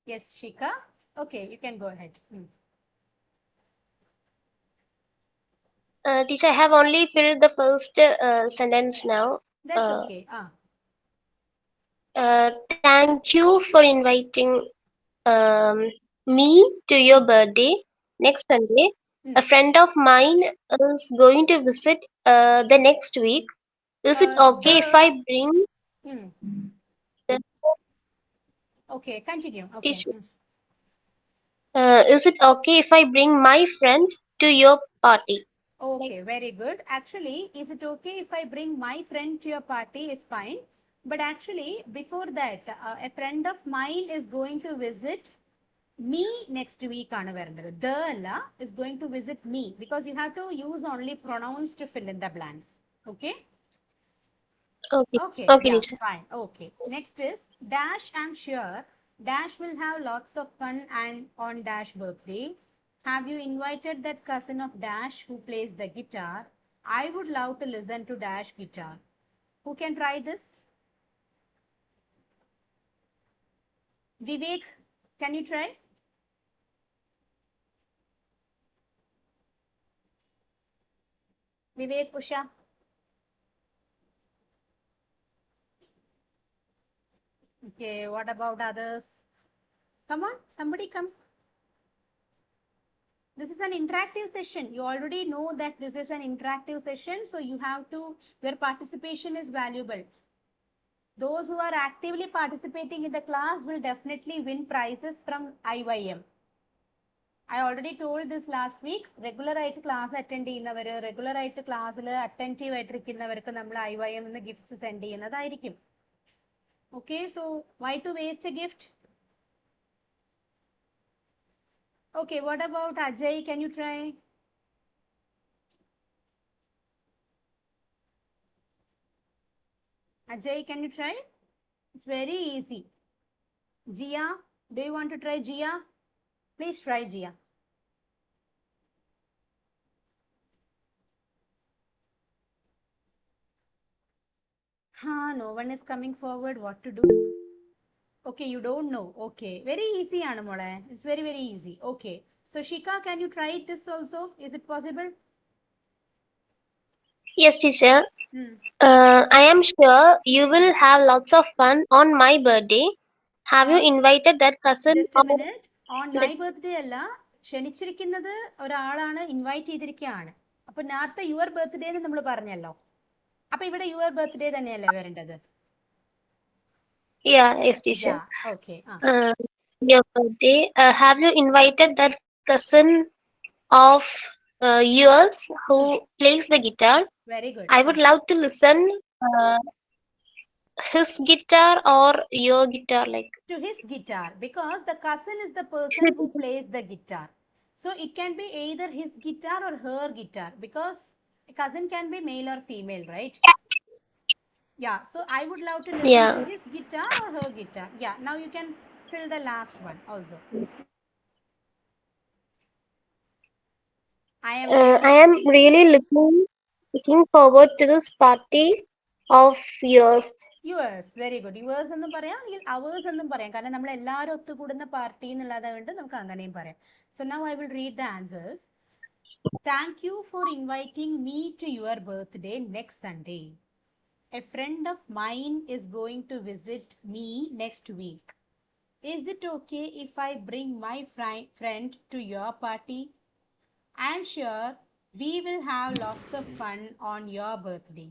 Yes, Shika. Okay, you can go ahead. Teacher, I have only filled the first sentence now. That's okay. Thank you for inviting um, me to your birthday next Sunday. A friend of mine is going to visit the next week. Is it okay if I bring the Okay, continue. Okay. teacher? Is it okay if I bring my friend to your party? Okay, very good. Actually, is it okay if I bring my friend to your party is fine. But actually, before that, a friend of mine is going to visit me next week. The Allah is going to visit me because you have to use only pronouns to fill in the blanks. Okay? Okay. Okay, Okay, yeah, teacher. fine. Okay. Next is Dash, I'm sure Dash will have lots of fun and on Dash birthday. Have you invited that cousin of Dash who plays the guitar? I would love to listen to Dash guitar. Who can try this? Vivek, can you try? Vivek, Usha. Okay, what about others? Come on, somebody come. This is an interactive session. You already know that this is an interactive session. So you have to, your participation is valuable. Those who are actively participating in the class will definitely win prizes from IYM. I already told this last week. Regular class attend regular class attentive IYM gifts send okay, so why to waste a gift? Okay, what about Ajay? Can you try? Ajay, can you try? It's very easy. Jia, do you want to try Jia? Please try Jia. No one is coming forward. What to do? Okay, you don't know. Okay, very easy, Anamole. It's very, very easy. Okay, so Shika, can you try this also? Is it possible? Yes, teacher. I am sure you will have lots of fun on my birthday. Have you invited that cousin? Just a minute. On my birthday അല്ല ക്ഷണിച്ചിരിക്കുന്നത് ഒരാളാണ് invite ചെയ്തിരിക്കുകയാണ്. അപ്പോൾ നേരത്തെ your birthday എന്ന് നമ്മൾ പറഞ്ഞല്ലോ. അപ്പോൾ ഇവിടെ യുവർ ബർത്ത്ഡേ തന്നെയല്ലേ വരേണ്ടത്? Yeah, yes, teacher. Yeah, okay. Your birthday. Have you invited that cousin of yours who plays the guitar? Very good. I would love to listen his guitar or your guitar, like. To his guitar, because the cousin is the person who plays the guitar. So it can be either his guitar or her guitar, because a cousin can be male or female, right? Yeah, so I would love to listen to his guitar or her guitar. Yeah, now you can fill the last one also. I am really looking forward to this party of yours. Yours, very good. Yours എന്നും പറയാം, അല്ലെങ്കിൽ ours എന്നും പറയാം. കാരണം നമ്മൾ എല്ലാവരും ഒത്തുകൂടുന്ന party എന്നുള്ളതുകൊണ്ട് നമുക്ക് അങ്ങനെയും പറയാം. So now I will read the answers. Thank you for inviting me to your birthday next Sunday. A friend of mine is going to visit me next week. Is it okay if I bring my friend to your party? I'm sure we will have lots of fun on your birthday.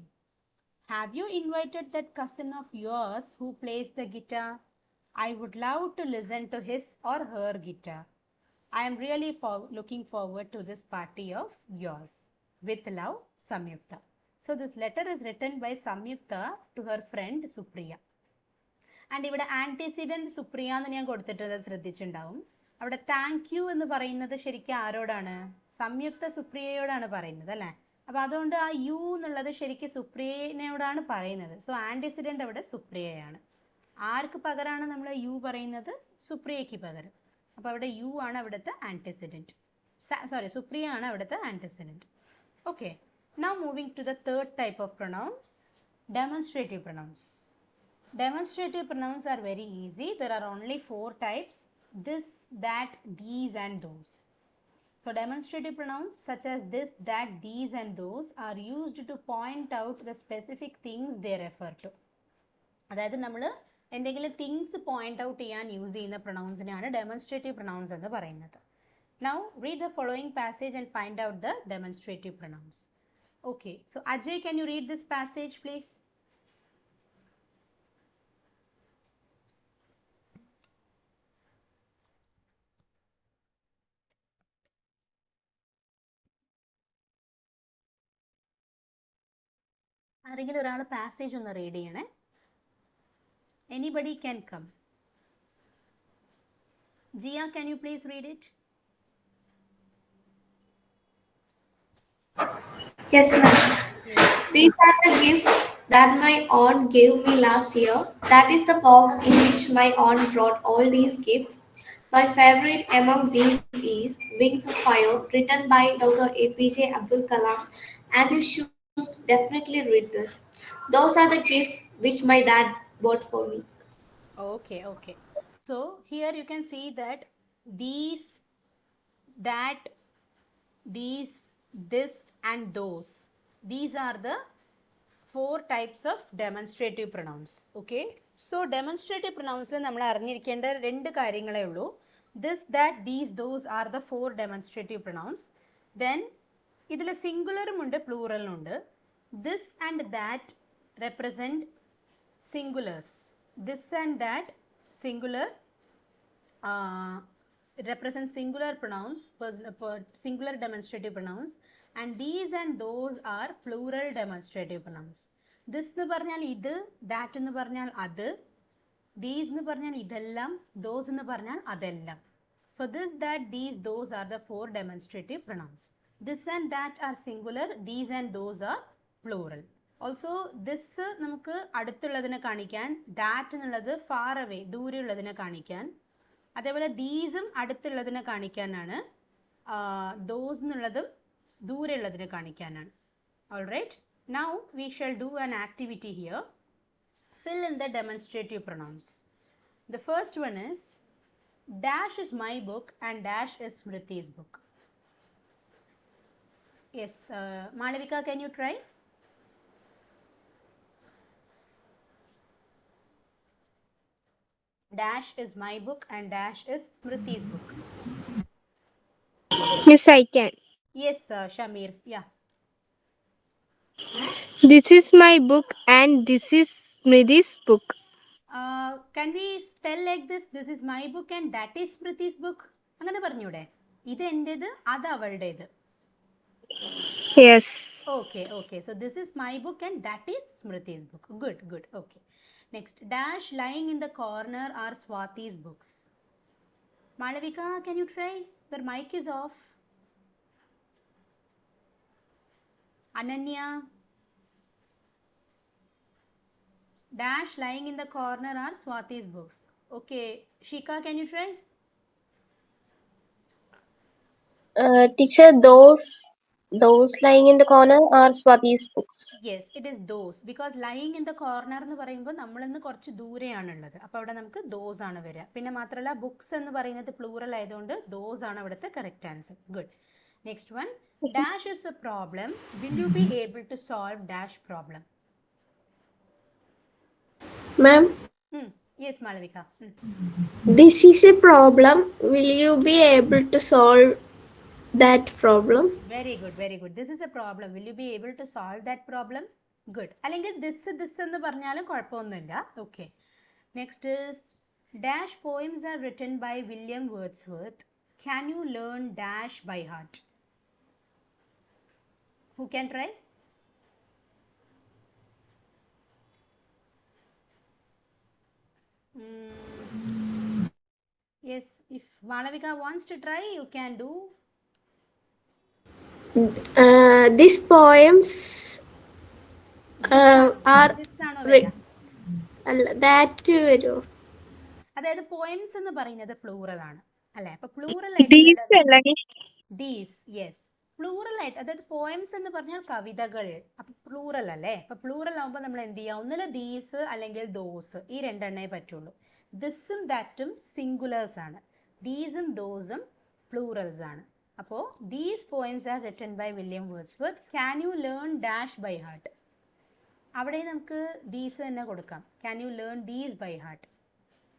Have you invited that cousin of yours who plays the guitar? I would love to listen to his or her guitar. I am really looking forward to this party of yours. With love, Samyukta. So this letter is written by Samyukta to her friend Supriya. And ഇവിടെ antecedent Supriya എന്ന് ഞാൻ കൊടുത്തിട്ടത് ശ്രദ്ധിച്ചിട്ടുണ്ടാവും. അവിടെ thank you എന്ന് പറയുന്നത് ശരിക്കും ആരോടാണ്? സംയുക്ത സുപ്രിയയോടാണ് പറയുന്നത് അല്ലേ? അപ്പോൾ അതുകൊണ്ട് ആ യു എന്നുള്ളത് ശരിക്കും സുപ്രിയയോടാണ് പറയുന്നത്. സോ ആൻറ്റിസിഡൻറ്റ് അവിടെ സുപ്രിയയാണ്. ആർക്ക് പകരമാണ് നമ്മൾ യു പറയുന്നത്? സുപ്രിയയ്ക്ക് പകരം. അപ്പോൾ അവിടെ യു ആണ് അവിടുത്തെ ആൻറ്റിസിഡൻറ്റ്. സോറി, സുപ്രിയ ആണ് അവിടുത്തെ antecedent. Okay, now moving to the third type of pronoun, demonstrative pronouns. Demonstrative pronouns are very easy. There are only 4 types: this, that, these and those. So demonstrative pronouns such as this, that, these and those are used to point out the specific things they refer to. അതായത് നമ്മൾ എന്തെങ്കിലും things point out ചെയ്യാൻ use ചെയ്യുന്ന പ്രൊനൗൺസിനാണ് demonstrative pronounce എന്ന് പറയുന്നത്. Now read the following passage and find out the demonstrative pronouns. Okay, so Ajay, can you read this passage please? ആരെങ്കിലും ഒരാൾ passage ഒന്ന് റീഡ് ചെയ്യണേ. Anybody can come. Jiya, can you please read it? Yes, ma'am. These are the gifts that my aunt gave me last year. That is the box in which my aunt brought all these gifts. My favorite among these is Wings of Fire, written by Dr. APJ Abdul Kalam, and you should definitely read this. Those are the gifts which my dad bought for me. Okay, okay. So here you can see that these, that, these, this and those. These are the 4 types of demonstrative pronouns. Okay. So demonstrative pronouns നമ്മൾ അറിഞ്ഞിരിക്കേണ്ട 2 കാര്യങ്ങളേ ഉള്ളൂ. This, that, these, those are the 4 demonstrative pronouns. Then ഇതിൽ സിംഗുലറും ഉണ്ട് പ്ലൂറലും ഉണ്ട്. This and that represent singulars. This and that singular represent singular pronouns, singular demonstrative pronouns, and these and those are plural demonstrative pronouns. This എന്ന് പറഞ്ഞാൽ ഇത്, that എന്ന് പറഞ്ഞാൽ അത്, these എന്ന് പറഞ്ഞാൽ ഇതെല്ലാം, those എന്ന് പറഞ്ഞാൽ അതെല്ലാം. So this, that, these, those are the 4 demonstrative pronouns. This and that are singular, these and those are plural. Also this നമുക്ക് അടുത്തുള്ളതിനെ കാണിക്കാൻ, that എന്നുള്ളത് far away ദൂരെയുള്ളതിനെ കാണിക്കാൻ, അതേപോലെ these അടുത്തുള്ളതിനെ കാണിക്കാനാണ്, those എന്നുള്ളതും ദൂരെയുള്ളതിനെ കാണിക്കാനാണ്. All right, now we shall do an activity here. Fill in the demonstrative pronouns. The first one is dash is my book and dash is Smriti's book. Yes, Malavika, can you try? Dash is my book and dash is Smriti's book. Miss, I can. Yes, Shamir. Yeah. This is my book and this is Smriti's book. Can we spell like this? This is my book and that is Smriti's book. അങ്ങനെ പറഞ്ഞൂടെ? ഇത് എന്റേത്, അത് അവളുടേത്. Yes. Okay, okay. So this is my book and that is Smriti's book. Good, good. Okay. Next, dash lying in the corner are Swati's books. Malavika, can you try? Your mic is off. Ananya. Dash lying in the corner are Swati's books. Okay. Shika, can you try? Teacher, those lying in the corner are Swati's books. Yes, it is those, because lying in the corner എന്ന് പറയുമ്പോൾ നമ്മളിന്ന് കുറച്ച് ദൂരെയാണുള്ളത്. അപ്പോൾ അവിടെ നമുക്ക് those ആണ് വരിക. പിന്നെ മാത്രമല്ല books എന്ന് പറയുന്നത് പ്ലൂറൽ ആയതുകൊണ്ട് those ആണ് അവിടുത്തെ correct answer. Good. Next one, dash is a problem. Will you be able to solve dash problem? Ma'am, Yes, Malavika. this is a problem. Will you be able to solve that problem? Very good, very good. This is a problem. Will you be able to solve that problem? Good. അല്ലെങ്കിൽ this എന്ന് പറഞ്ഞാലും കുഴപ്പമൊന്നുമില്ല. Okay. Next is dash poems are written by William Wordsworth. Can you learn dash by heart? Who can try? Yes, if Malavika wants to try, you can do. These poems are This ആണോ വരിക? that വരുമോ? അതായത് poems എന്ന് പറയുന്നത് plural ആണ് അല്ലെ? അപ്പൊ plural ആയിട്ട് ദീസ്, യെസ്, പ്ലൂറൽ ആയിട്ട്, അതായത് പോയിംസ് എന്ന് പറഞ്ഞാൽ കവിതകൾ, അപ്പൊ പ്ലൂറൽ അല്ലേ? അപ്പൊ പ്ലൂറൽ ആകുമ്പോൾ നമ്മൾ എന്ത് ചെയ്യാം? ഒന്നില് ദീസ് അല്ലെങ്കിൽ ദോസ്, ഈ രണ്ടെണ്ണേ പറ്റുള്ളൂ. ദിസും ദാറ്റും സിംഗുലേഴ്സ് ആണ്, ദീസും ദോസും പ്ലൂറൽസ് ആണ്. അപ്പോൾ these poems are written by William Wordsworth. Can you learn dash by heart? അവിടെ നമുക്ക് ദീസ് തന്നെ കൊടുക്കാം. Can you learn these by heart?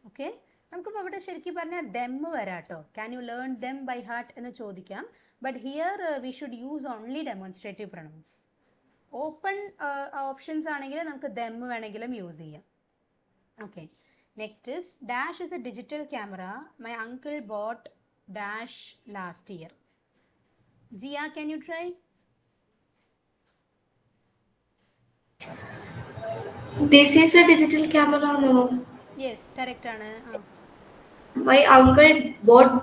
Okay, നമുക്കിപ്പോൾ അവിടെ ശരിക്കും പറഞ്ഞാൽ ദെം വരാട്ടോ. Can you learn them by heart എന്ന് ചോദിക്കാം. But here we should use only demonstrative pronouns. Open options ആണെങ്കിൽ നമുക്ക് ദെം വേണമെങ്കിലും യൂസ് ചെയ്യാം. Okay, next is dash is a digital camera my uncle boat dash last year. Jiya, can you try? This is a digital camera, no? Yes, correct ആണ്. My uncle bought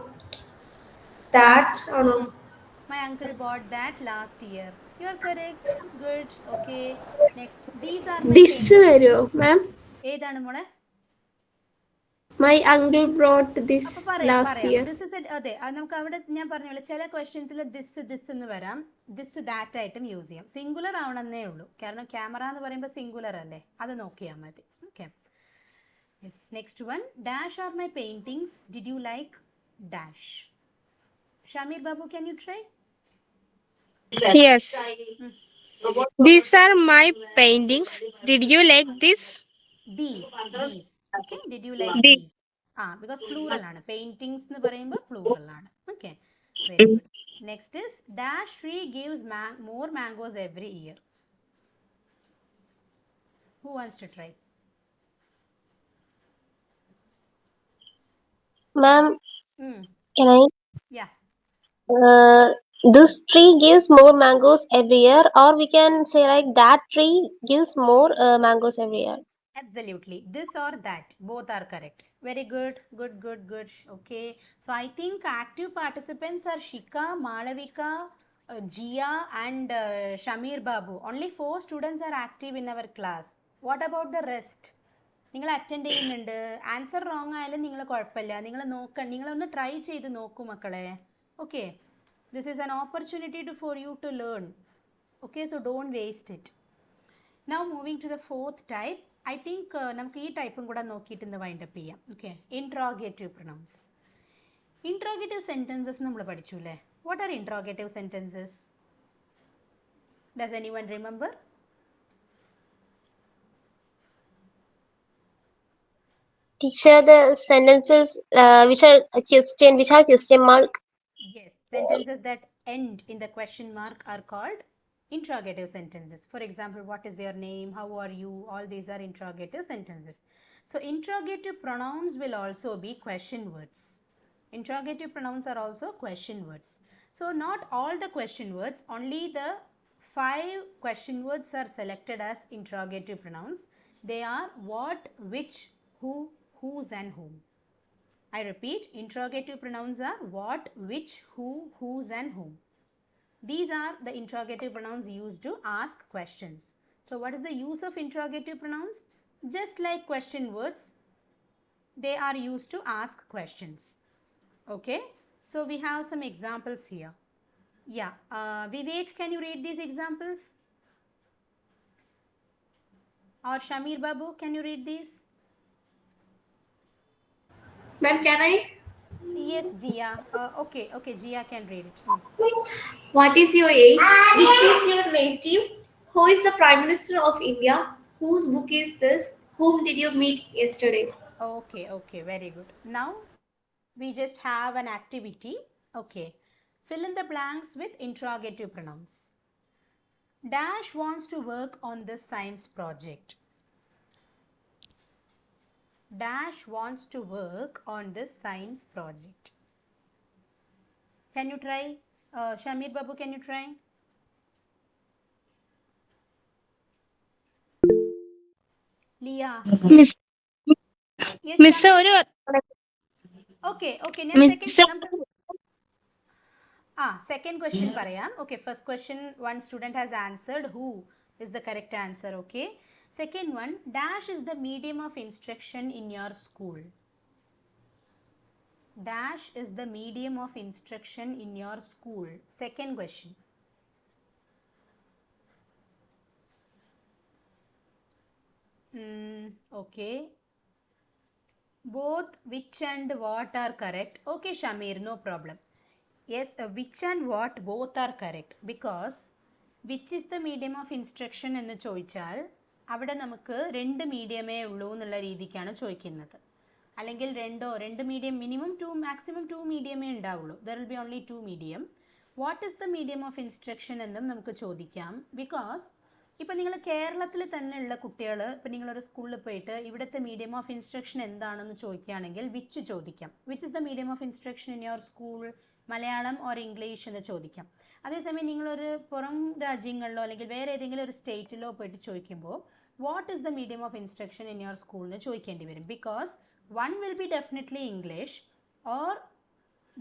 that, no? My uncle bought that last year. You are correct. Good. Okay. Next. These are my This വരുമോ മാം? ഏതാണ് മോളെ? My uncle brought this അപ്പൊ പറയാം last year. This is അതെ, അത് നമുക്ക് അവിടെ ഞാൻ പറഞ്ഞോളൂ, ചില ക്വസ്റ്റ്യൻസിൽ ദിസ് എന്ന് വരാം, ദിസ് ദാറ്റ് ആയിട്ടും യൂസ് ചെയ്യാം. സിംഗുലർ ആവണമെന്നേ ഉള്ളൂ, കാരണം ക്യാമറ എന്ന് പറയുമ്പോൾ സിംഗുലർ അല്ലേ, അത് നോക്കിയാൽ മതി. Okay, yes. Next one, dash are my paintings did you like dash? Shameer Babu, can you try? Yes. These are my paintings. Did you like this? These. Okay, did you like these? Because plural ആണ്, paintings എന്ന് പറയുമ്പോൾ plural ആണ്. Okay, very good. Next is dash tree gives more mangoes every year. Who wants to try? Ma'am, can I? Yeah. This tree gives more mangoes every year, or we can say like that tree gives more mangoes every year. Absolutely, this or that, both are correct. Very good. Okay, so I think active participants are Shika, Malavika, Jia and Shamir Babu. Only 4 students are active in our class. What about the rest? നിങ്ങൾ attend ചെയ്യുന്നുണ്ട്. Answer wrong ആയാലും നിങ്ങൾ കുഴപ്പമില്ല, നിങ്ങളൊന്ന് try ചെയ്ത് നോക്കൂ മക്കളെ. Okay, this is an opportunity for you to learn. Okay, so don't waste it. Now moving to the fourth type. I think നമുക്ക് ഈ ടൈപ്പും കൂടെ നോക്കിയിട്ട് ഇന്ന് വൈൻഡപ്പ് ചെയ്യാം. Okay, interrogative pronouns. Interrogative sentences നമ്മൾ പഠിച്ചു അല്ലേ? What are interrogative sentences? Does anyone remember? Teacher, the sentences which are question mark. Yes, sentences that end in the question mark are called interrogative sentences. For example, what is your name? How are you? All these are interrogative sentences. So interrogative pronouns will also be question words. Interrogative pronouns are also question words. So not all the question words, only the 5 question words are selected as interrogative pronouns. They are what, which, who, whose and whom. I repeat, interrogative pronouns are what, which, who, whose and whom. These are the interrogative pronouns used to ask questions. So what is the use of interrogative pronouns? Just like question words, they are used to ask questions. Okay, so we have some examples here. Yeah, Vivek, can you read these examples? Or Shamir Babu, can you read these? Ma'am, can I? Yes, Jia. Okay, Jia can read it. What is your age? Which is your native? Who is the Prime Minister of India? Whose book is this? Whom did you meet yesterday? Okay, very good. Now we just have an activity. Okay, fill in the blanks with interrogative pronouns. Dash wants to work on this science project. Dash wants to work on this science project. Can you try? Shamir Babu, can you try? Liya. Miss Yes, miss Shami. ഒരു Okay, okay. ഞാൻ miss second question പറയാം. Okay, first question one student has answered. Who is the correct answer? Okay. Second one, dash is the medium of instruction in your school. Dash is the medium of instruction in your school. Second question. Okay. Both which and what are correct. Okay, Shamir, no problem. Yes, which and what both are correct because which is the medium of instruction എന്ന് ചോദിച്ചാൽ അവിടെ നമുക്ക് രണ്ട് മീഡിയമേ ഉള്ളൂ എന്നുള്ള രീതിക്കാണ് ചോദിക്കുന്നത്. അല്ലെങ്കിൽ രണ്ട് മീഡിയം മിനിമം മാക്സിമം 2 മീഡിയമേ ഉണ്ടാവുള്ളൂ. There will be only 2 medium. What is the medium of instruction എന്നും നമുക്ക് ചോദിക്കാം. ബിക്കോസ് ഇപ്പം നിങ്ങൾ കേരളത്തിൽ തന്നെ ഉള്ള കുട്ടികൾ ഇപ്പം നിങ്ങളൊരു സ്കൂളിൽ പോയിട്ട് ഇവിടുത്തെ മീഡിയം ഓഫ് ഇൻസ്ട്രക്ഷൻ എന്താണെന്ന് ചോദിക്കുകയാണെങ്കിൽ വിച്ച് ചോദിക്കാം. Which is the medium of instruction in your school, Malayalam or English എന്ന് ചോദിക്കാം. അതേസമയം നിങ്ങളൊരു പുറം രാജ്യങ്ങളിലോ അല്ലെങ്കിൽ വേറെ ഏതെങ്കിലും ഒരു സ്റ്റേറ്റിലോ പോയിട്ട് ചോദിക്കുമ്പോൾ what is the medium of instruction in your school എന്ന് ചോദിക്കേണ്ടി വരും. Because one will be definitely English or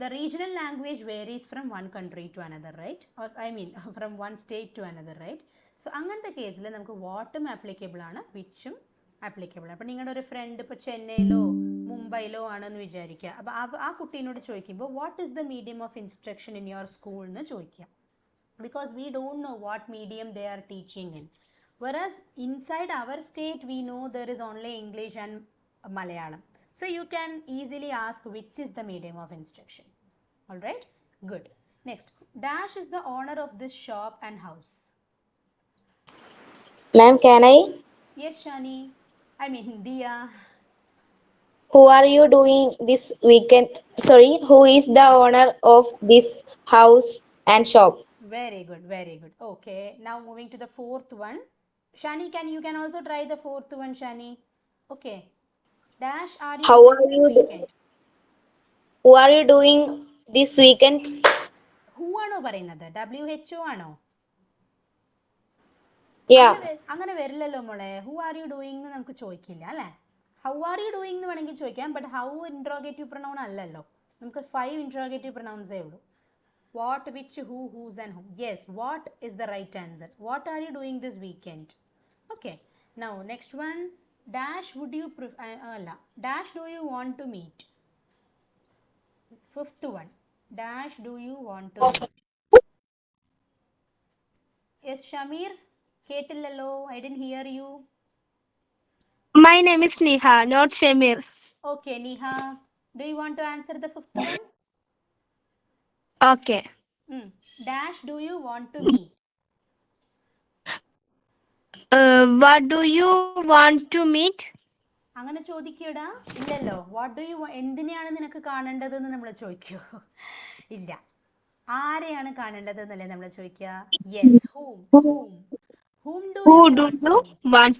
the regional language varies from one country to another, right? Or I mean from one state to another, right? So അങ്ങനത്തെ കേസിൽ നമുക്ക് വാട്ടും applicable ആണ് വിച്ചും applicable ആണ്. അപ്പോൾ നിങ്ങളുടെ ഒരു ഫ്രണ്ട് ഇപ്പോൾ ചെന്നൈയിലോ മുംബൈയിലോ ആണെന്ന് വിചാരിക്കുക. അപ്പോൾ ആ കുട്ടീനോട് ചോദിക്കുമ്പോൾ what is the medium of instruction in your school എന്ന് ചോദിക്കാം. Because we don't know what medium they are teaching in. Whereas inside our state we know there is only English and Malayalam. So you can easily ask which is the medium of instruction. Alright, good. Next, Dash is the owner of this shop and house. Ma'am, can I? Yes, Shani. I mean, Dia. Who are you doing this weekend? Sorry, who is the owner of this house and shop? Very good, very good. Okay, now moving to the fourth one. Shani, you can also try the fourth one, Shani. Okay. Dash are you How doing are this you? weekend? Who are you doing this weekend? Who ആണോ പറയുന്നത്? WHO ആണോ? Yeah. അങ്ങനെ വരില്ലല്ലോ മോളെ. Who are you doing എന്ന് നമുക്ക് ചോദിക്കില്ല അല്ലേ? ഹൗ ആർ യു ഡൂയിങ് എന്ന് വേണമെങ്കിൽ ചോദിക്കാം. ബട്ട് ഹൗ ഇൻട്രോഗേറ്റീവ് പ്രൊനൗൺ അല്ലല്ലോ. നമുക്ക് 5 ഇൻട്രോഗേറ്റീവ് പ്രൊനൗൺസേ ഉള്ളൂ. What, which, who, whose and whom. Yes, what is the right answer. What are you doing this weekend? Okay. Now next one. Dash would you അല്ല, dash do you want to meet. Fifth one. Dash do you want to meet? Yes, Shamir. Ketillallo. I didn't hear you. My name is Neha, not Shamir. Okay, Neha. Do you want to answer the fifth one? Okay. Dash do you want to meet? What do you want to meet? അങ്ങനെ ചോദിക്കൂടാ. ഇല്ലല്ലോ. What do you എന്തിനെയാണ് നിനക്ക് കാണേണ്ടതെന്ന് നമ്മൾ ചോദിക്കൂ? ഇല്ല. ആരെയാണ് കാണേണ്ടത് എന്നല്ലേ നമ്മൾ ചോദിക്കുക? Yes, whom do Who you do want you to meet? want?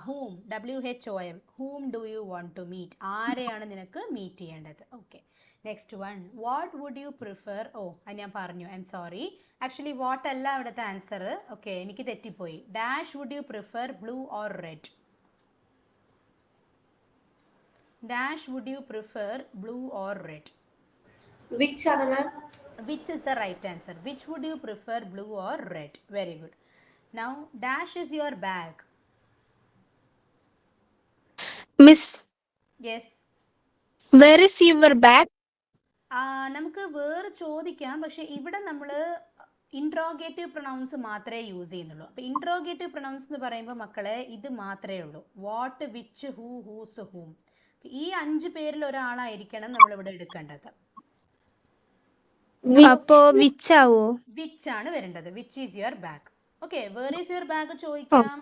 whom, WHOM. whom do you want to meet? ആരെയാണ് നിനക്ക് മീറ്റ് ചെയ്യേണ്ടത്? Okay. Next one. What would you prefer? ഞാൻ പറഞ്ഞു, I am sorry. Actually what അല്ല അവിടുത്തെ answer. Okay, എനിക്ക് തെറ്റിപ്പോയി. Dash would you prefer, blue or red? Dash would you prefer, blue or red? Which are, ma'am? Which is the right answer? Which would you prefer, blue or red? Very good. Now, dash is your bag. Miss, Yes. where is your bag? നമുക്ക് വേറെ ചോദിക്കാം. പക്ഷെ ഇവിടെ നമ്മൾ interrogative pronounce മാത്രമേ use ചെയ്യുന്നുള്ളൂ. അപ്പോൾ interrogative pronounce എന്ന് പറയുമ്പോൾ മക്കളെ ഇത് മാത്രമേ ഉള്ളൂ. What, which, who, whose, whom. ഈ 5 പേരിൽ ഒരാളായിരിക്കണം നമ്മളിവിടെ എടുക്കേണ്ടത്. അപ്പോ വിച്ച് ആവോ? വിച്ച് ആണ് വരേണ്ടത്. Which is your bag. Okay, where is your bag ചോദിക്കാം.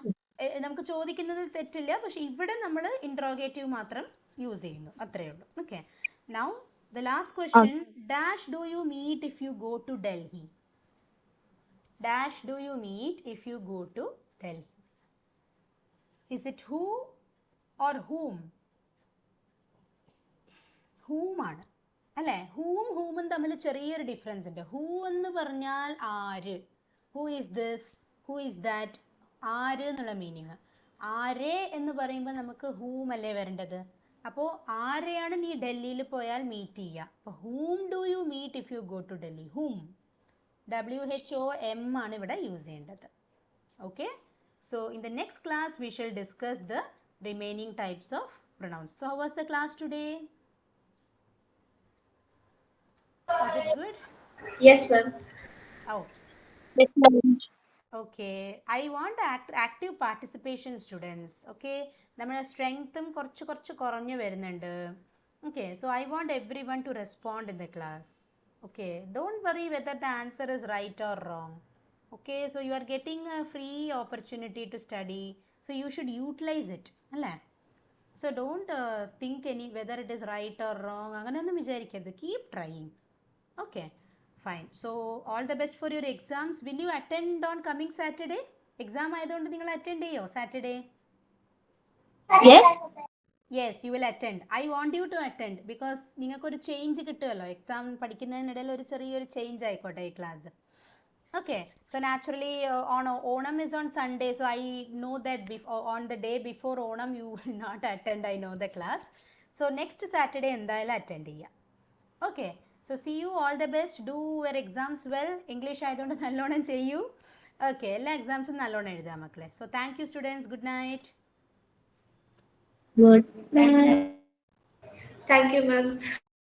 നമുക്ക് ചോദിക്കുന്നത് തെറ്റില്ല. പക്ഷെ ഇവിടെ നമ്മൾ ഇൻട്രോഗേറ്റീവ് മാത്രം യൂസ് ചെയ്യുന്നു, അത്രയേ ഉള്ളൂ. Okay. Now the last question. Dash do you meet if you go to Delhi? Dash do you meet if you go to Delhi? Is it who or whom? Whom ആണ് അല്ലേ? ഹൂവും ഹൂമും തമ്മിൽ ചെറിയൊരു difference ഉണ്ട്. Who എന്ന് പറഞ്ഞാൽ ആര്, who is this, who is that, ആര് എന്നുള്ള മീനിങ്. ആരെ എന്ന് പറയുമ്പോൾ നമുക്ക് ഹൂം അല്ലേ വരേണ്ടത്. അപ്പോൾ ആരെയാണ് നീ ഡൽഹിയിൽ പോയാൽ മീറ്റ് ചെയ്യുക? അപ്പോൾ whom do you meet if you go to Delhi? Whom. WHOM ആണ് ഇവിടെ യൂസ് ചെയ്യേണ്ടത്. ഓക്കെ. So in the next class we shall discuss the remaining types of pronouns. So how was the class today? Was it good? Yes, ma'am. Oh, Yes, ma'am. okay. I want active participation, students. Okay. നമ്മുടെ സ്ട്രെങ്ത്തും കുറച്ച് കുറഞ്ഞു വരുന്നുണ്ട്. Okay. So I want everyone to respond in the class. Okay. Don't worry whether the answer is right or wrong. Okay. So you are getting a free opportunity to study. So you should utilize it. അല്ലേ? So don't think whether it is right or wrong. അങ്ങനെയൊന്നും വിചാരിക്കരുത്. Keep trying. Okay. Fine. So all the best for your exams. Will you attend on coming Saturday? Exam ആയതുകൊണ്ട് നിങ്ങൾ attend ചെയ്യോ Saturday? Yes. Yes, you will attend. I want you to attend because നിങ്ങൾക്കൊരു change കിട്ടുമല്ലോ. Exam പഠിക്കുന്നതിനിടയിൽ ഒരു ചെറിയൊരു change ആയിക്കോട്ടെ ഈ class. Okay. So naturally Onam is on Sunday. So I know that on the day before Onam you will not attend. I know the class. So next Saturday എന്തായാലും attend ചെയ്യാം. Okay. So see you. All the best. Do your exams well. English ആയതുകൊണ്ട് നല്ലോണം ചെയ്യൂ. Okay. എല്ലാ എക്സാംസും നല്ലോണം എഴുതാം മക്കളെ. So thank you students. Good night. Good night. Thank you, ma'am.